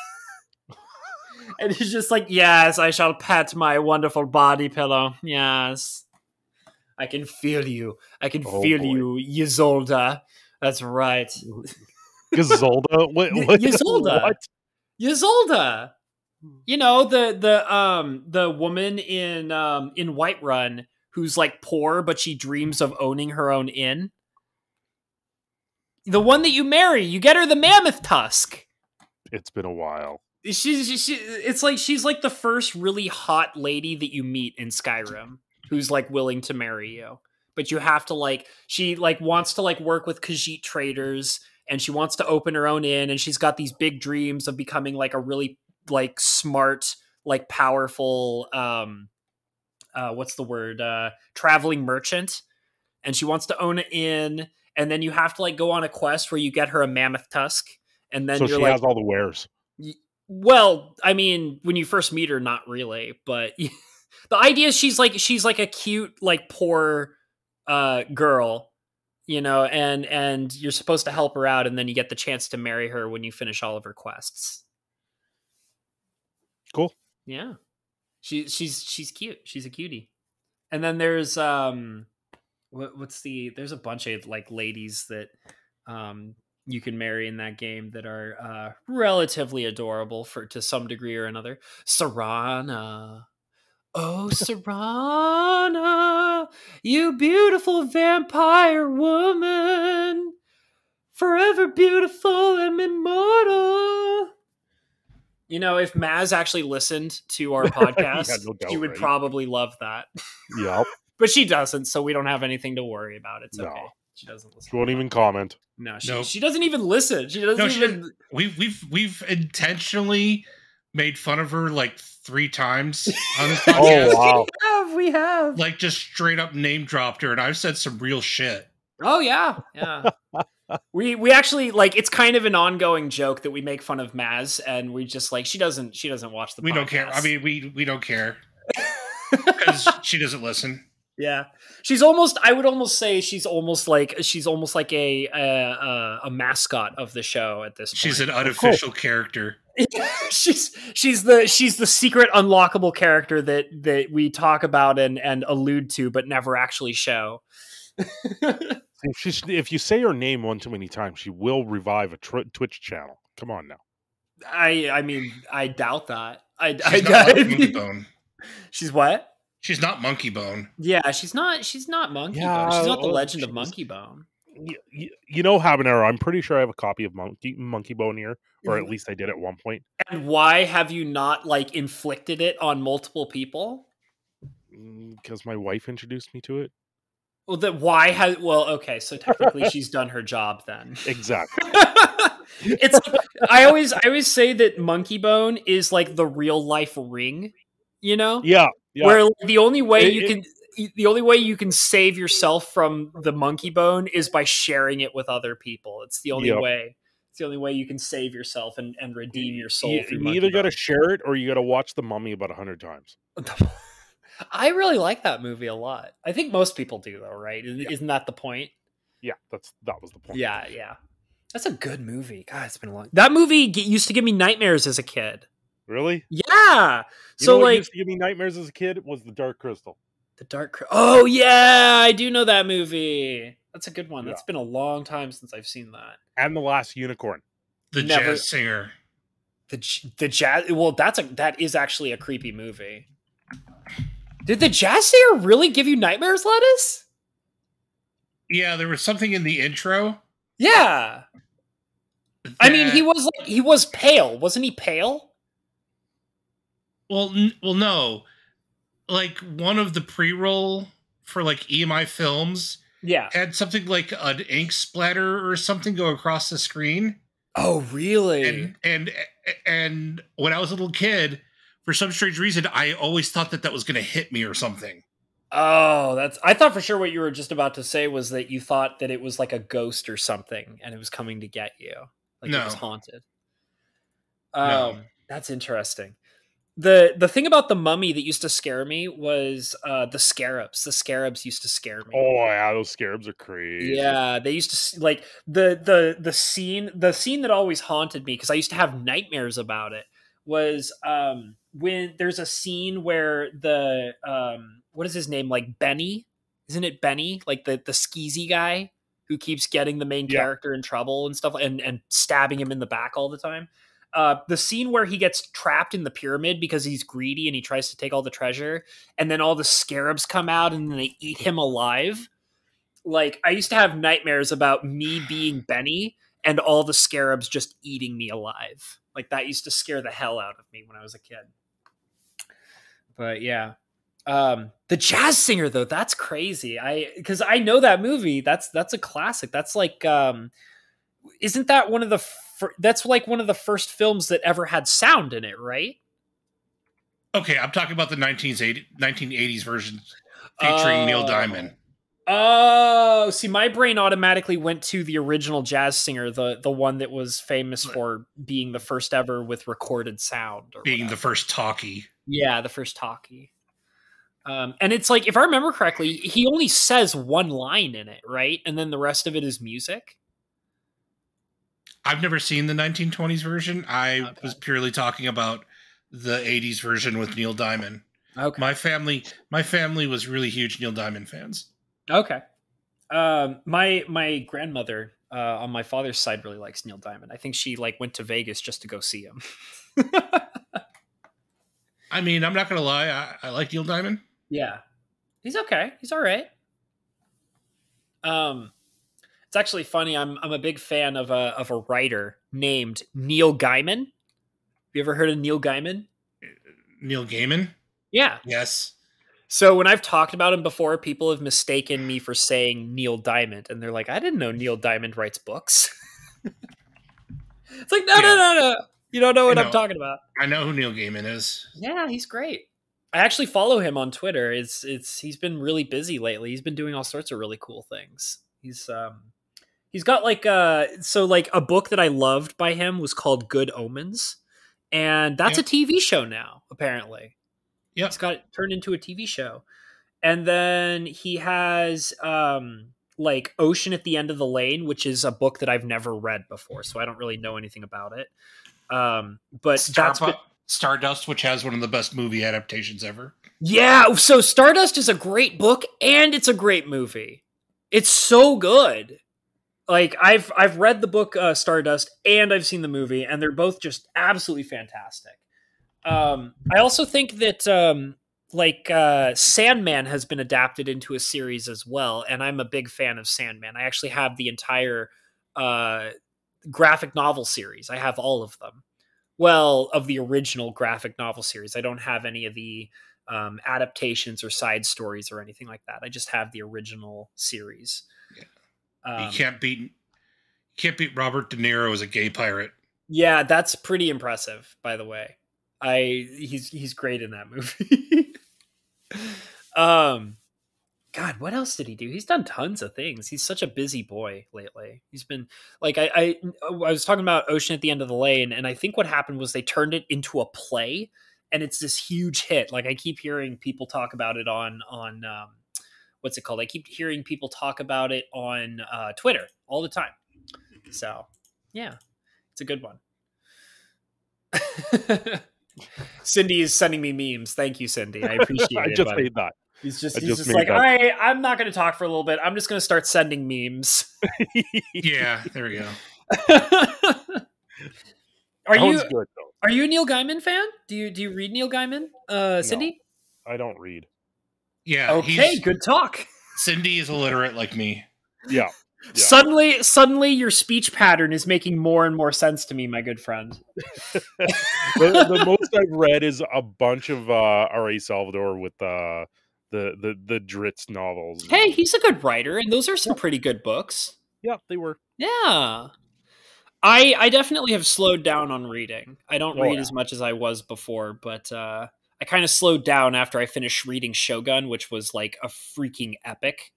And it's just like, yes, I shall pet my wonderful body pillow. Yes. I can feel you. I can feel you, Ysolda. That's right. Ysolda? What? Ysolda. What? Ysolda. You know, the woman in Whiterun who's like poor, but she dreams of owning her own inn. The one that you marry, you get her the mammoth tusk. It's been a while. It's like she's like the first really hot lady that you meet in Skyrim who's like willing to marry you. But you have to like, she like wants to like work with Khajiit traders and she wants to open her own inn and she's got these big dreams of becoming like a really like smart, like powerful, what's the word? Traveling merchant. And she wants to own an inn. And then you have to like go on a quest where you get her a mammoth tusk. And then so you're she like, has all the wares. Well, I mean, when you first meet her, not really, but the idea is she's like a cute, like poor girl, you know, and you're supposed to help her out, and then you get the chance to marry her when you finish all of her quests. Cool. Yeah, she's cute. She's a cutie. And then there's there's a bunch of like ladies that you can marry in that game that are relatively adorable to some degree or another. Serana. Oh, Serana, you beautiful vampire woman, forever beautiful and immortal. You know, if Maz actually listened to our podcast, she would probably love that. Yep. But she doesn't, so we don't have anything to worry about. It's okay. She doesn't listen. She won't even comment. No, she doesn't even listen. She doesn't even. We've intentionally made fun of her like 3 times on this podcast. Oh wow! We have. Like just straight up name dropped her, and I've said some real shit. Oh yeah. We actually like it's kind of an ongoing joke that we make fun of Maz, and we just like she doesn't watch the podcast. We don't care. I mean, we don't care because she doesn't listen. Yeah, I would almost say she's almost like a mascot of the show at this point. She's an unofficial character. she's the secret unlockable character that we talk about and allude to, but never actually show. If you say her name one too many times, she will revive a Twitch channel. Come on now. I mean, I doubt that. She's not Monkey Bone. She's what? She's not Monkey Bone. Yeah, she's not Monkey Bone. She's not the Legend of Monkey Bone. You know, Habanero, I'm pretty sure I have a copy of Monkey Bone here, or at least I did at one point. And why have you not like inflicted it on multiple people? Because my wife introduced me to it. Well, okay, so technically she's done her job then. Exactly. It's I always say that Monkey Bone is like the real life Ring, you know? Yeah. Where the only way you can save yourself from the monkey bone is by sharing it with other people. It's the only way. It's the only way you can save yourself and redeem your soul. You either got to share it or you got to watch The Mummy about 100 times. I really like that movie a lot. I think most people do, though, right? Isn't that the point? Yeah, that was the point. Yeah. That's a good movie. God, it's been a long. That movie used to give me nightmares as a kid. Really? Yeah. So what used to give me nightmares as a kid was The Dark Crystal. Oh yeah, I do know that movie. That's a good one. That's been a long time since I've seen that. And The Last Unicorn. The Jazz Singer. The jazz. Well, that is actually a creepy movie. Did the Jazz Singer really give you nightmares, Lettuce? Yeah, there was something in the intro. Yeah. I mean, he was pale, wasn't he? Pale. Well, no. Like one of the pre-roll for like EMI films, had something like an ink splatter or something go across the screen. Oh, really? And when I was a little kid, for some strange reason, I always thought that was going to hit me or something. Oh, I thought for sure what you were just about to say was that you thought that it was like a ghost or something, and it was coming to get you, like it was haunted. No. That's interesting. The thing about the Mummy that used to scare me was the scarabs. The scarabs used to scare me. Oh yeah, those scarabs are crazy. Yeah, they used to like the scene that always haunted me because I used to have nightmares about it was when there's a scene where the what is his name, like Benny? Isn't it Benny? Like the skeezy guy who keeps getting the main character in trouble and stuff and stabbing him in the back all the time. The scene where he gets trapped in the pyramid because he's greedy and he tries to take all the treasure, and then all the scarabs come out and then they eat him alive. Like, I used to have nightmares about me being Benny and all the scarabs just eating me alive. Like, that used to scare the hell out of me when I was a kid. But yeah. The Jazz Singer, though, that's crazy. Because I know that movie. That's a classic. That's like, isn't that one of the that's like one of the first films that ever had sound in it, right? Okay, I'm talking about the 1980s version featuring Neil Diamond. Oh, see, my brain automatically went to the original Jazz Singer, the one that was famous for being the first ever with recorded sound. Or being the first talkie. Yeah, the first talkie. And it's like, if I remember correctly, he only says one line in it, right? And then the rest of it is music. I've never seen the 1920s version. I was purely talking about the 80s version with Neil Diamond. Okay. My family was really huge Neil Diamond fans. Okay. My grandmother on my father's side really likes Neil Diamond. I think she went to Vegas just to go see him. I mean, I'm not gonna lie, I like Neil Diamond. Yeah, he's okay. He's all right. It's actually funny. I'm a big fan of a writer named Neil Gaiman. Have you ever heard of Neil Gaiman? Neil Gaiman? Yeah. Yes. So when I've talked about him before, people have mistaken me for saying Neil Diamond, and they're like, "I didn't know Neil Diamond writes books." It's like, no. You don't know what I'm talking about. I know who Neil Gaiman is. Yeah, he's great. I actually follow him on Twitter. He's been really busy lately. He's been doing all sorts of really cool things. He's got like a book that I loved by him was called Good Omens, and that's a TV show now apparently. Yeah, it's got turned into a TV show. And then he has like Ocean at the End of the Lane, which is a book that I've never read before, so I don't really know anything about it. But Stardust, which has one of the best movie adaptations ever. Yeah, so Stardust is a great book and it's a great movie. It's so good. Like I've read the book Stardust and I've seen the movie, and they're both just absolutely fantastic. I also think that Sandman has been adapted into a series as well, and I'm a big fan of Sandman. I actually have the entire graphic novel series. I have all of them. Well, of the original graphic novel series. I don't have any of the adaptations or side stories or anything like that. I just have the original series. Yeah. You can't beat Robert De Niro as a gay pirate. Yeah, that's pretty impressive, by the way. He's great in that movie. God, what else did he do? He's done tons of things. He's such a busy boy lately. He's been like, I was talking about Ocean at the End of the Lane, and I think what happened was they turned it into a play, and it's this huge hit. Like I keep hearing people talk about it on what's it called? I keep hearing people talk about it on Twitter all the time. So yeah, it's a good one. Cindy is sending me memes. Thank you, Cindy. I appreciate it. I just made that. He's just like, all right, I'm not going to talk for a little bit. I'm just going to start sending memes. Yeah, there we go. Are you a Neil Gaiman fan? Do you read Neil Gaiman? Cindy? No, I don't read. Yeah. Okay, good talk. Cindy is illiterate like me. Yeah. Suddenly your speech pattern is making more and more sense to me, my good friend. the most I've read is a bunch of R.A. Salvador with the Dritz novels. Hey, he's a good writer, and those are some pretty good books. Yeah, they were. Yeah. I definitely have slowed down on reading. I don't read as much as I was before, but I kind of slowed down after I finished reading Shogun, which was like a freaking epic.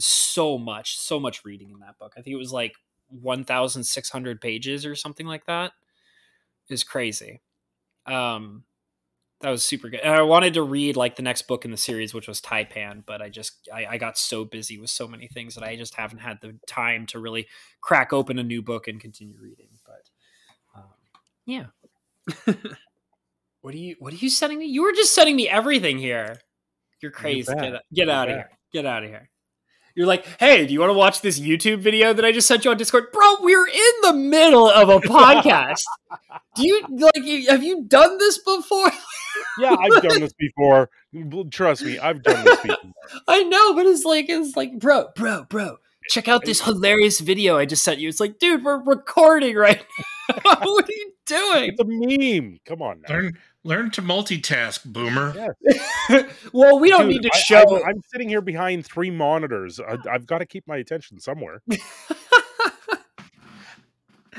So much reading in that book. I think it was like 1,600 pages or something like that. It was crazy. That was super good. And I wanted to read like the next book in the series, which was Taipan, but I got so busy with so many things that I just haven't had the time to really crack open a new book and continue reading. But yeah. What are you sending me? You were just sending me everything here. You're crazy. Get out of here. Get out of here. You're like, hey, do you want to watch this YouTube video that I just sent you on Discord? Bro, we're in the middle of a podcast. Have you done this before? Yeah, I've done this before. Trust me, I've done this before. I know, but it's like, bro, check out this hilarious video I just sent you. It's like, dude, we're recording right now. What are you doing? It's a meme. Come on now. Learn to multitask, boomer. Yes. Well, we don't need to show. I'm sitting here behind 3 monitors. I've got to keep my attention somewhere.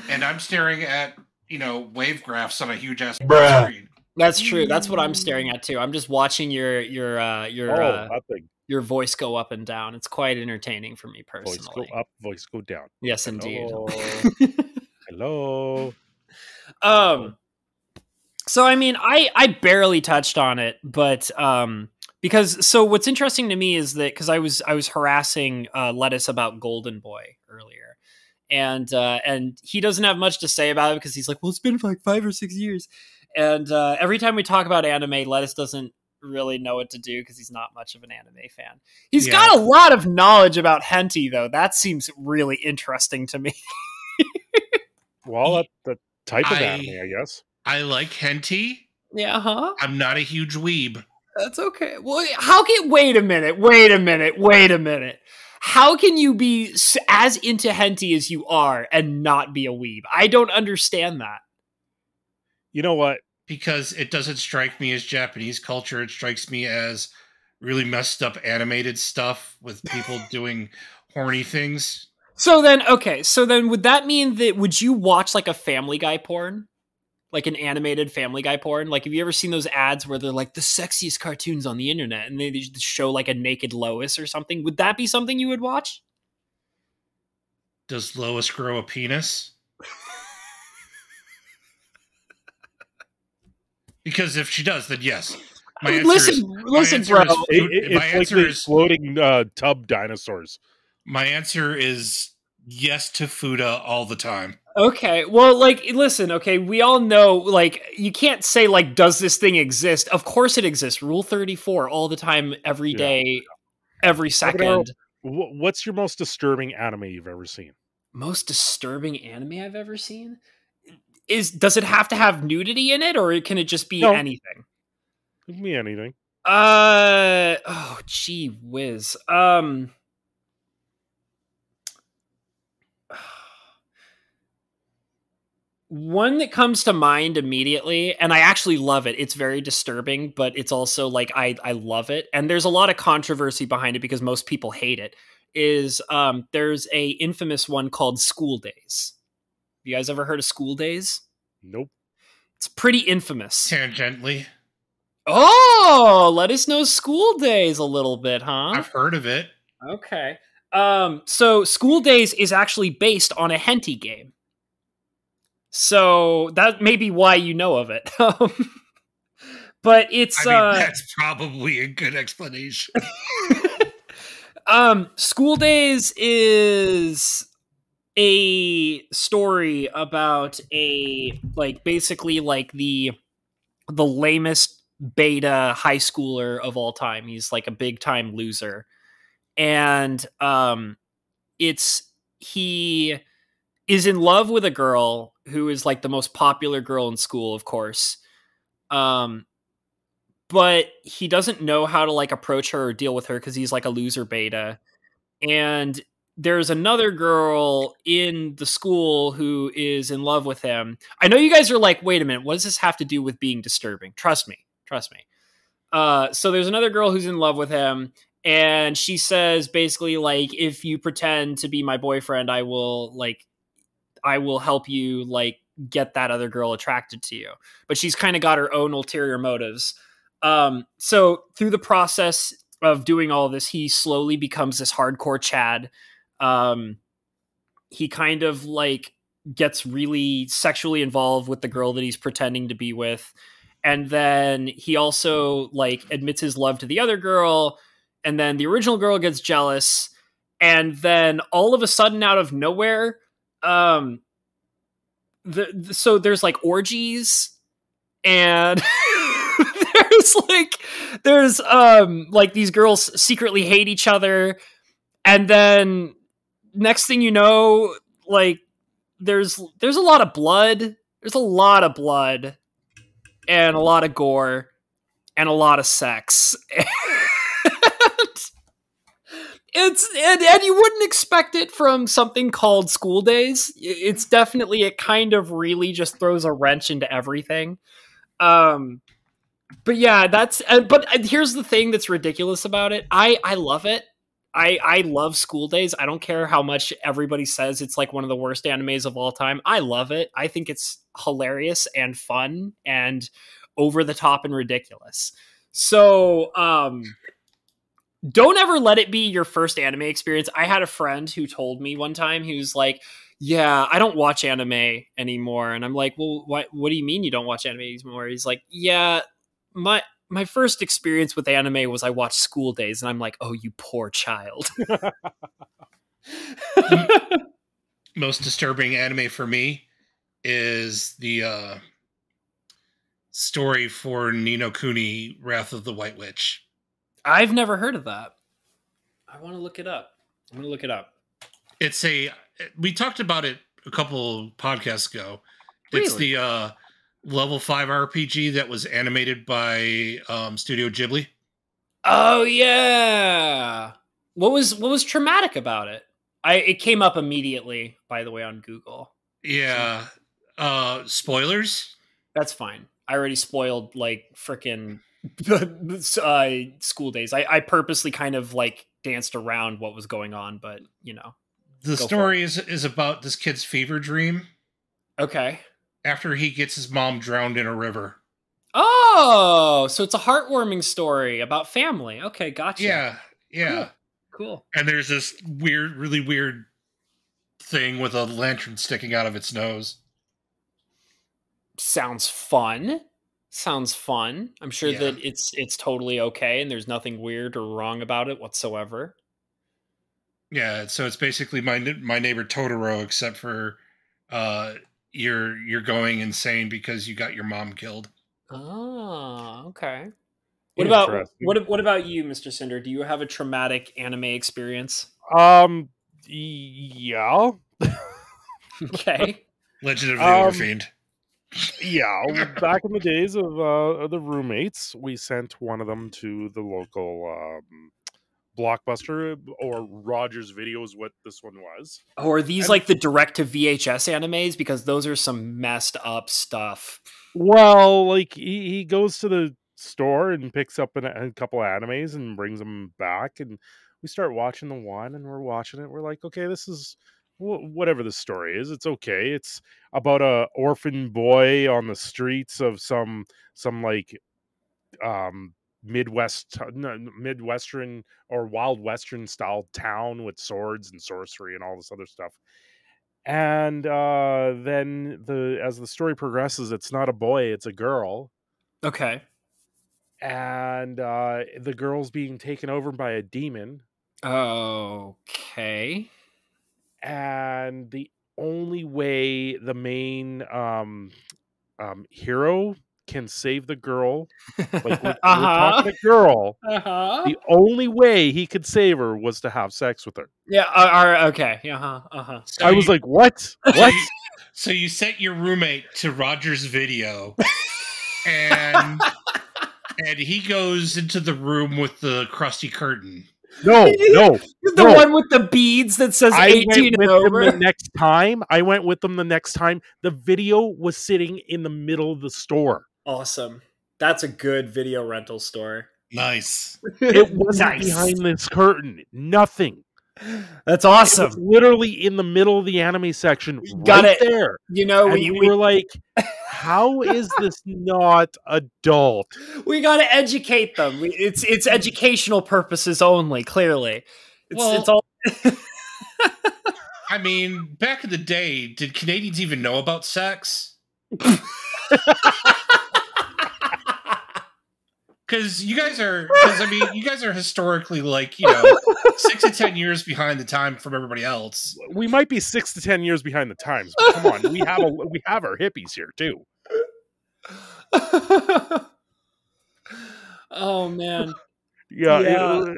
And I'm staring at, wave graphs on a huge ass screen. That's true. That's what I'm staring at too. I'm just watching your voice go up and down. It's quite entertaining for me personally. Voice go up, voice go down. Yes, indeed. Hello. So I mean, I barely touched on it, but because what's interesting to me is that because I was harassing Lettuce about Golden Boy earlier, and he doesn't have much to say about it because he's like, well, it's been like 5 or 6 years, and every time we talk about anime, Lettuce doesn't really know what to do because he's not much of an anime fan. He's got a lot of knowledge about hentai, though. That seems really interesting to me. Well, that's the type of anime, I guess. I like hentai. Yeah, huh? I'm not a huge weeb. That's okay. Well, wait a minute. How can you be as into hentai as you are and not be a weeb? I don't understand that. You know what? Because it doesn't strike me as Japanese culture. It strikes me as really messed up animated stuff with people doing horny things. So then would that mean that would you watch like a Family Guy porn? like an animated Family Guy porn. Like, have you ever seen those ads where they're like the sexiest cartoons on the internet and they just show like a naked Lois or something? Would that be something you would watch? Does Lois grow a penis? Because if she does, then yes. Listen, bro. It's like floating tub dinosaurs. My answer is yes to Fuda all the time. Okay, well, like, listen, okay, we all know, like, you can't say, like, does this thing exist? Of course it exists. Rule 34, all the time, every day, every second. What's your most disturbing anime you've ever seen? Most disturbing anime I've ever seen? Does it have to have nudity in it, or can it just be anything? It can be anything. Oh, gee whiz. One that comes to mind immediately, and I actually love it. It's very disturbing, but it's also like I love it. And there's a lot of controversy behind it because most people hate it. There's a infamous one called School Days. You guys ever heard of School Days? Nope. It's pretty infamous. Tangentially. Oh, let us know School Days a little bit, huh? I've heard of it. Okay. So School Days is actually based on a hentai game. So that may be why you know of it. But it's that's probably a good explanation. School Days is a story about basically the lamest beta high schooler of all time. He's like a big time loser. And he is in love with a girl who is like the most popular girl in school, of course. But he doesn't know how to like approach her or deal with her because he's like a loser beta. And there's another girl in the school who is in love with him. I know you guys are like, wait a minute, what does this have to do with being disturbing? Trust me. So there's another girl who's in love with him. And she says basically like, if you pretend to be my boyfriend, I will help you like get that other girl attracted to you. But she's kind of got her own ulterior motives. So through the process of doing all this, he slowly becomes this hardcore Chad. He kind of like gets really sexually involved with the girl that he's pretending to be with. And then he also like admits his love to the other girl. And then the original girl gets jealous. And then all of a sudden out of nowhere, so there's like orgies and there's these girls secretly hate each other. And then next thing you know, like there's a lot of blood. There's a lot of blood and a lot of gore and a lot of sex. And you wouldn't expect it from something called School Days. It's definitely, it kind of really just throws a wrench into everything. But yeah, but here's the thing that's ridiculous about it. I love it. I love School Days. I don't care how much everybody says it's like one of the worst animes of all time. I love it. I think it's hilarious and fun and over the top and ridiculous. So, don't ever let it be your first anime experience. I had a friend who told me one time, he was like, yeah, I don't watch anime anymore. And I'm like, well, what do you mean you don't watch anime anymore? He's like, yeah, my first experience with anime was I watched School Days. And I'm like, oh, you poor child. Most disturbing anime for me is the story for Ni no Kuni, Wrath of the White Witch. I've never heard of that. I want to look it up. I'm going to look it up. We talked about it a couple podcasts ago. Really? It's the level 5 RPG that was animated by Studio Ghibli. Oh yeah. What was traumatic about it? It came up immediately, by the way, on Google. Yeah. Spoilers? That's fine. I already spoiled like frickin' School Days. I purposely kind of like danced around what was going on, but you know. The story is about this kid's fever dream. Okay. after he gets his mom drowned in a river. Oh, so it's a heartwarming story about family. Okay, gotcha. Yeah. Cool. And there's this really weird thing with a lantern sticking out of its nose. Sounds fun. I'm sure that it's totally okay and there's nothing weird or wrong about it whatsoever. Yeah, so it's basically my neighbor Totoro, except for you're going insane because you got your mom killed. Oh, okay. What about you, Mr. Cinder? Do you have a traumatic anime experience? Yeah. Okay. Legend of the Overfiend. Yeah, back in the days of the roommates, we sent one of them to the local Blockbuster, or Rogers Video is what this one was. Or are these like the direct to VHS animes? Because those are some messed up stuff. Well, like he goes to the store and picks up a couple of animes and brings them back, and we start watching the one, and we're watching it. We're like, okay, this is whatever the story is. It's okay. It's about a orphan boy on the streets of some like Midwestern or Wild Western style town with swords and sorcery and all this other stuff. And then as the story progresses, it's not a boy, it's a girl. Okay. And the girl's being taken over by a demon. Okay. And the only way the main hero can save the girl, like we're talking a girl, the only way he could save her was to have sex with her. Yeah. Okay. So I was like, what? What? So you sent your roommate to Rogers Video, and he goes into the room with the crusty curtain. No. The one with the beads that says 18 and over. I went with them the next time. The video was sitting in the middle of the store. Awesome. That's a good video rental store. Nice. It wasn't behind this curtain. Nothing. That's awesome. It was literally in the middle of the anime section. There. You know, we were like, how is this not adult? We got to educate them. It's educational purposes only, clearly. It's all... I mean, back in the day, did Canadians even know about sex? Because you guys are historically, like, 6 to 10 years behind the time from everybody else. We might be 6 to 10 years behind the times, but come on, we have our hippies here too. Oh man, yeah.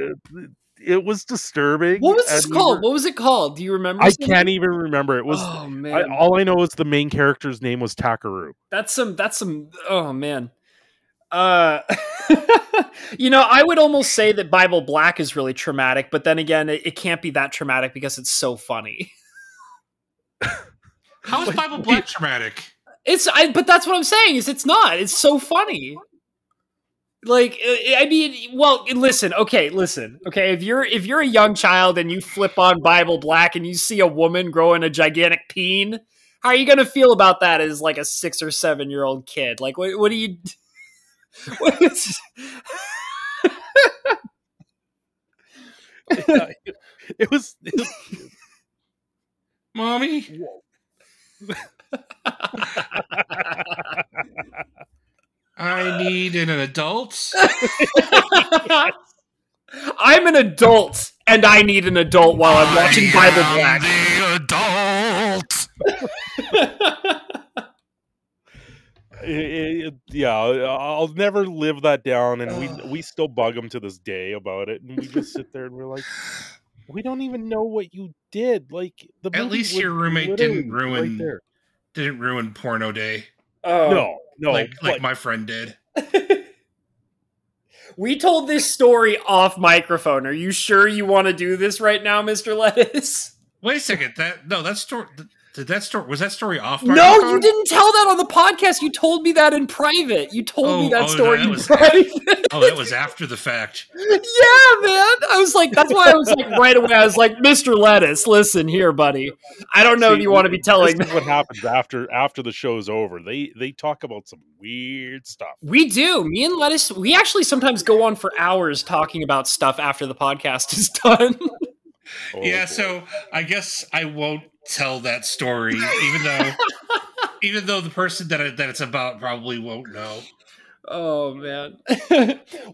It was disturbing. What was this called? What was it called? Do you remember? I can't even remember. It was. Oh man! All I know is the main character's name was Takaru. That's some. Oh man. I would almost say that Bible Black is really traumatic, but then again, it can't be that traumatic because it's so funny. How is Bible Black traumatic? But that's what I'm saying. It's not. It's so funny. Like, I mean, well, listen. Okay. If you're a young child and you flip on Bible Black and you see a woman growing a gigantic peen, how are you going to feel about that as like a 6 or 7 year old kid? Like, what do you? It was Mommy. I need an adult. I'm an adult, and I need an adult while I'm watching Bible Black. The adult. Yeah, I'll never live that down, and we still bug them to this day about it, and we just sit there and we're like, we don't even know what you did. Like, at least your roommate didn't ruin porno day. No, like my friend did. We told this story off microphone. Are you sure you want to do this right now, Mr. Lettuce? Wait a second. Was that story off microphone? No, you didn't tell that on the podcast. You told me that in private. You told me that story in private. Oh, that was after the fact. Yeah, man. I was like, that's why I was like, right away, I was like, Mr. Lettuce, listen here, buddy. I don't know if you want to be telling me. What happens after the show's over. They talk about some weird stuff. We do. Me and Lettuce, we actually sometimes go on for hours talking about stuff after the podcast is done. Yeah, so I guess I won't tell that story, even though the person that it's about probably won't know. Oh man.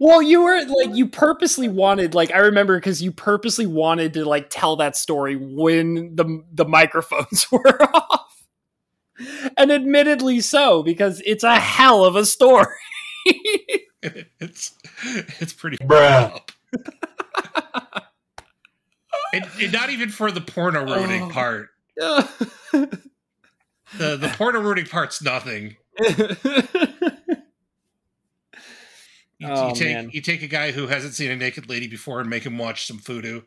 Well, you purposely wanted, like, I remember because you purposely wanted to like tell that story when the microphones were off. And admittedly so, because it's a hell of a story. It's pretty bruh. And not even for the porno ruining part. The porno ruining part's nothing. You take a guy who hasn't seen a naked lady before and make him watch some voodoo.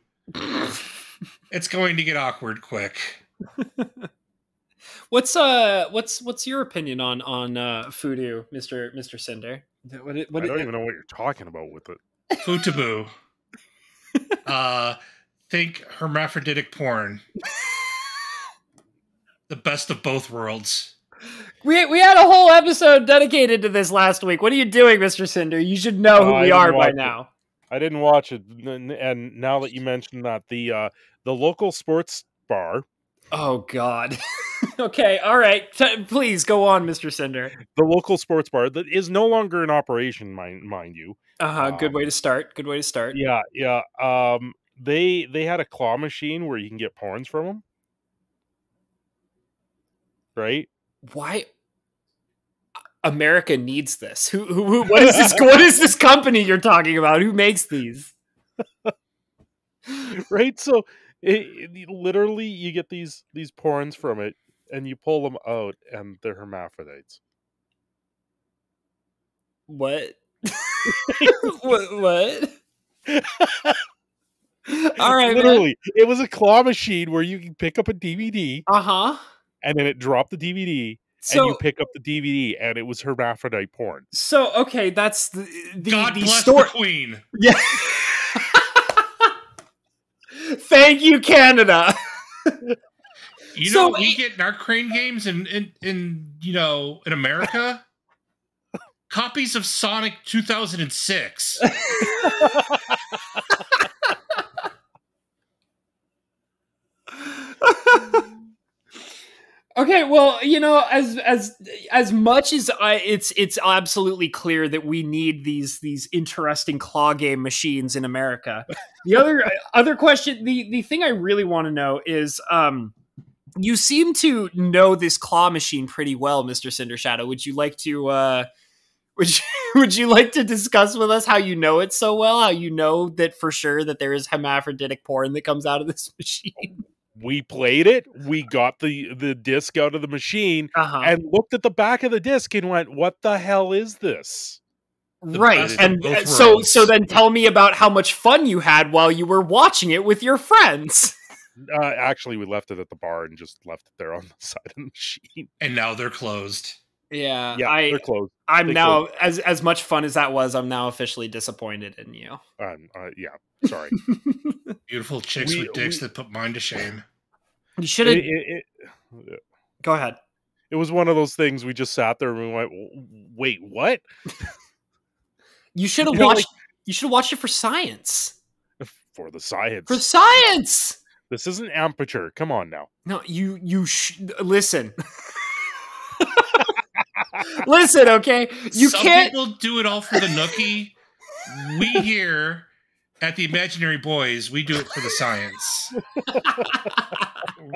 It's going to get awkward quick. What's your opinion on voodoo, Mr. Cinder? I don't even know what you're talking about with it. Footaboo. Think hermaphroditic porn. The best of both worlds. We had a whole episode dedicated to this last week. What are you doing, Mr. Cinder? You should know who we are by now. I didn't watch it, and now that you mentioned that, the local sports bar. Oh God. Okay, all right. Please go on, Mr. Cinder. The local sports bar that is no longer in operation, mind you. Good way to start. Good way to start. Yeah. They had a claw machine where you can get porns from them. Right? Why? America needs this. Who what is this? What is this company you're talking about? Who makes these? Right? So literally you get these porns from it and you pull them out and they're hermaphrodites. What? What? All right, literally, man. It was a claw machine where you can pick up a DVD. And then it dropped the DVD, and you pick up the DVD, and it was hermaphrodite porn. So, okay, that's the God bless the Queen. Yeah. Thank you, Canada. We get our crane games in America. Copies of Sonic 2006. Okay, well, as much as it's absolutely clear that we need these interesting claw game machines in America. The other question, the thing I really want to know is, you seem to know this claw machine pretty well, Mr. Cindershadow. Would you like to would you like to discuss with us how you know it so well? How you know that for sure that there is hermaphroditic porn that comes out of this machine? We played it. We got the disc out of the machine and looked at the back of the disc and went, "What the hell is this?" Right. And so then tell me about how much fun you had while you were watching it with your friends. Actually, we left it at the bar and just left it there on the side of the machine. And now they're closed. Yeah, they're closed. As much fun as that was, I'm now officially disappointed in you. Yeah, sorry. Beautiful chicks with dicks that put mine to shame. You should have. Go ahead. It was one of those things. We just sat there and we went, "Wait, what?" You should have watched. You should have watched it for science. For the science. For science. This isn't amateur. Come on now. No, listen. Listen, okay? Some people do it all for the nookie. We here at the Imaginary Boys, we do it for the science.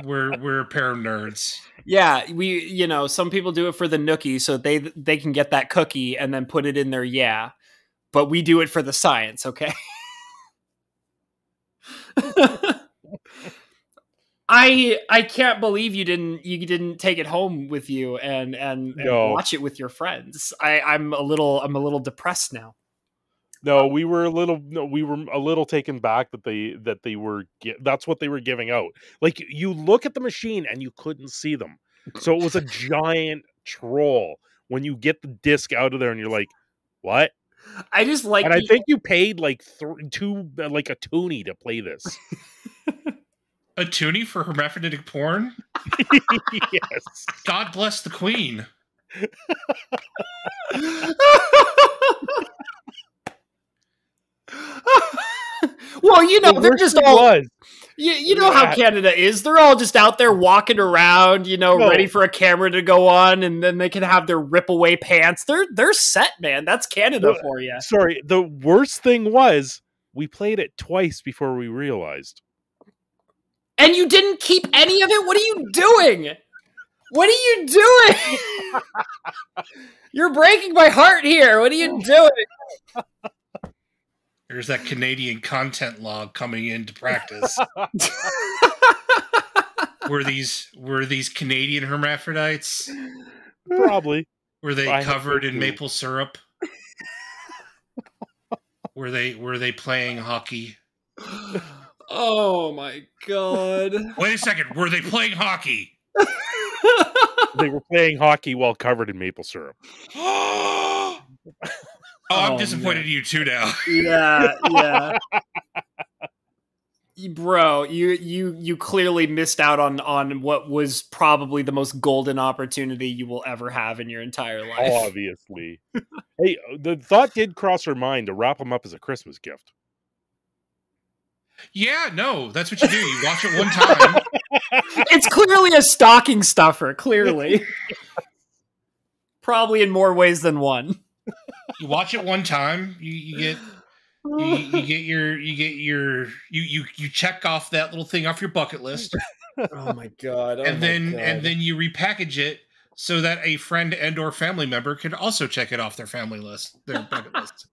We're a pair of nerds. Yeah, some people do it for the nookie so they can get that cookie and then put it in their but we do it for the science, okay? I can't believe you didn't take it home with you and watch it with your friends. I'm a little depressed now. No, we were a little taken back that they were that's what they were giving out. Like, you look at the machine and you couldn't see them. So it was a giant troll when you get the disc out of there and you're like, "What?" I just like, and I think you paid like like a toonie to play this. A toonie for hermaphroditic porn? Yes. God bless the queen. Well, you know, they're just all. Was. You know how Canada is. They're all just out there walking around, you know, ready for a camera to go on, and then they can have their rip away pants. They're set, man. That's Canada for you. Sorry, the worst thing was we played it twice before we realized. And you didn't keep any of it? What are you doing? What are you doing? You're breaking my heart here. What are you doing? There's that Canadian content log coming into practice. Were these Canadian hermaphrodites? Probably. Were they covered in maple syrup? Were they playing hockey? Oh my god. Wait a second, were they playing hockey? They were playing hockey while covered in maple syrup. I'm disappointed in you too now. Yeah. Bro, you clearly missed out on what was probably the most golden opportunity you will ever have in your entire life. Obviously. Hey, the thought did cross her mind to wrap them up as a Christmas gift. Yeah, no, that's what you do. You watch it one time. It's clearly a stocking stuffer, clearly. Probably in more ways than one. You watch it one time, you check off that little thing off your bucket list. Oh my god. And then you repackage it so that a friend and or family member can also check it off their bucket list.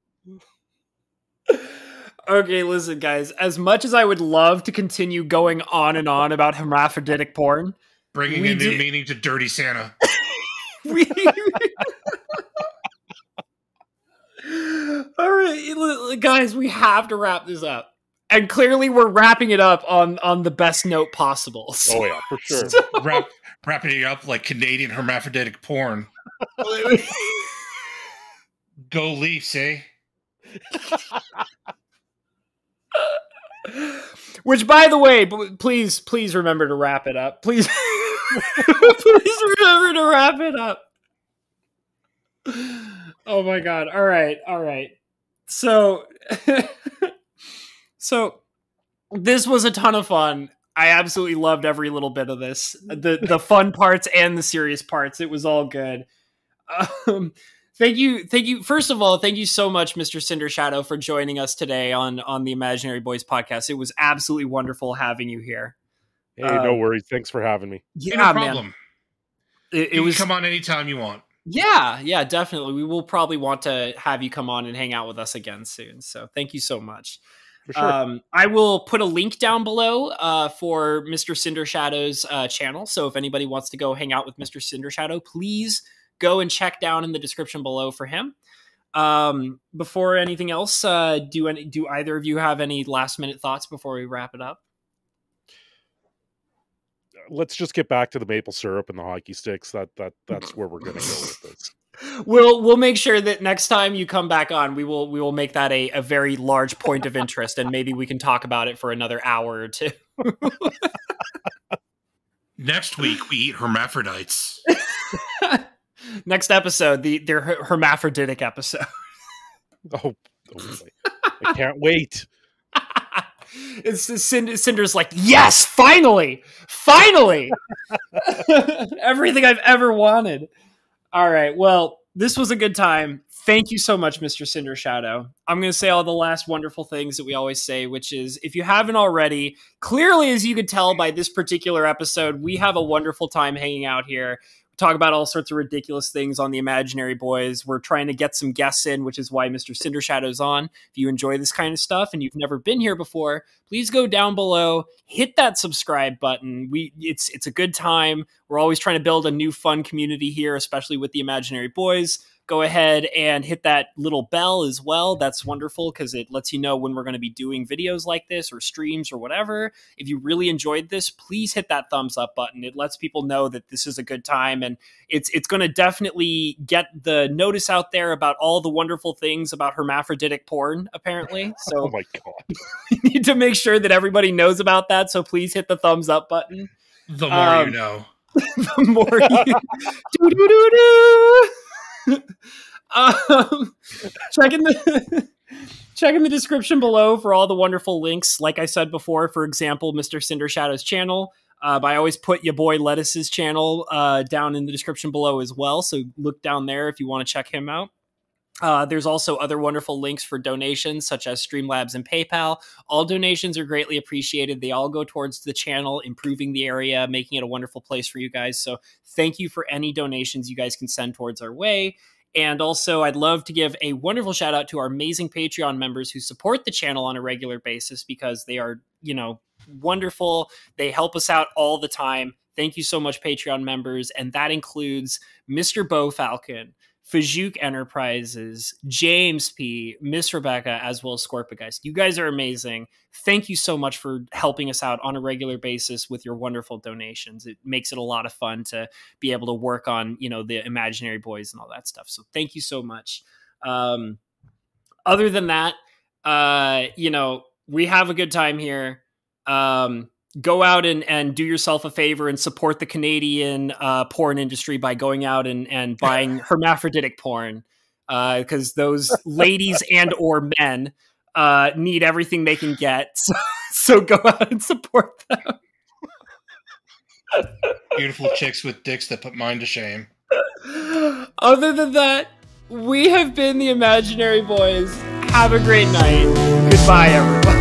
Okay, listen, guys. As much as I would love to continue going on and on about hermaphroditic porn, bringing a new meaning to Dirty Santa. All right, guys, we have to wrap this up. And clearly we're wrapping it up on the best note possible. So, oh, yeah, for sure. Wrapping it up like Canadian hermaphroditic porn. Go Leafs, eh? Which, by the way, please remember to wrap it up. Please, please remember to wrap it up. Oh my god! All right. So this was a ton of fun. I absolutely loved every little bit of this. The fun parts and the serious parts. It was all good. Thank you. First of all, thank you so much, Mr. Cindershadow, for joining us today on the Imaginary Boys podcast. It was absolutely wonderful having you here. Hey, no worries. Thanks for having me. Yeah, no problem. Man. It was come on anytime you want. Yeah, definitely. We will probably want to have you come on and hang out with us again soon. So thank you so much. For sure. I will put a link down below for Mr. Cindershadow's channel. So if anybody wants to go hang out with Mr. Cindershadow, please go and check down in the description below for him. Before anything else, do either of you have any last minute thoughts before we wrap it up? Let's just get back to the maple syrup and the hockey sticks. That's where we're going to go with this. We'll make sure that next time you come back on, we will make that a very large point of interest, and maybe we can talk about it for another hour or two. Next week we eat hermaphrodites. Next episode, their hermaphroditic episode. Oh boy. I can't wait. It's Cinder's like, yes, finally, everything I've ever wanted. All right, well, this was a good time. Thank you so much, Mr. Cindershadow. I'm going to say all the last wonderful things that we always say, which is, if you haven't already, clearly, as you could tell by this particular episode, we have a wonderful time hanging out here. Talk about all sorts of ridiculous things on the Imaginary Boys. We're trying to get some guests in, which is why Mr. Cindershadow's on. If you enjoy this kind of stuff and you've never been here before, please please go down below, hit that subscribe button. It's a good time. We're always trying to build a new fun community here, especially with the Imaginary Boys. Go ahead and hit that little bell as well. That's wonderful because it lets you know when we're going to be doing videos like this or streams or whatever. If you really enjoyed this, please hit that thumbs up button. It lets people know that this is a good time, and it's going to definitely get the notice out there about all the wonderful things about hermaphroditic porn, apparently. So Oh my god. we need to make sure that everybody knows about that. So please hit the thumbs up button. The more you know. The more you... Do-do-do-do! Check in the description below for all the wonderful links. Like I said before, for example, Mr. Cindershadow's channel. I always put your boy Lettuce's channel down in the description below as well. So look down there if you want to check him out. There's also other wonderful links for donations, such as Streamlabs and PayPal. All donations are greatly appreciated. They all go towards the channel, improving the area, making it a wonderful place for you guys. So thank you for any donations you guys can send towards our way. And also, I'd love to give a wonderful shout out to our amazing Patreon members who support the channel on a regular basis, because they are, wonderful. They help us out all the time. Thank you so much, Patreon members. And that includes Mr. Bo Falcon, Fajuk Enterprises, James P, Miss Rebecca, as well as Scorpigeist. You guys are amazing. Thank you so much for helping us out on a regular basis with your wonderful donations. It makes it a lot of fun to be able to work on, the Imaginary Boys and all that stuff. So thank you so much. Other than that, we have a good time here. Go out and do yourself a favor and support the Canadian porn industry by going out and buying hermaphroditic porn, because those ladies and or men need everything they can get. So go out and support them. Beautiful chicks with dicks that put mine to shame. Other than that, we have been the Imaginary Boys. Have a great night. Goodbye, everyone.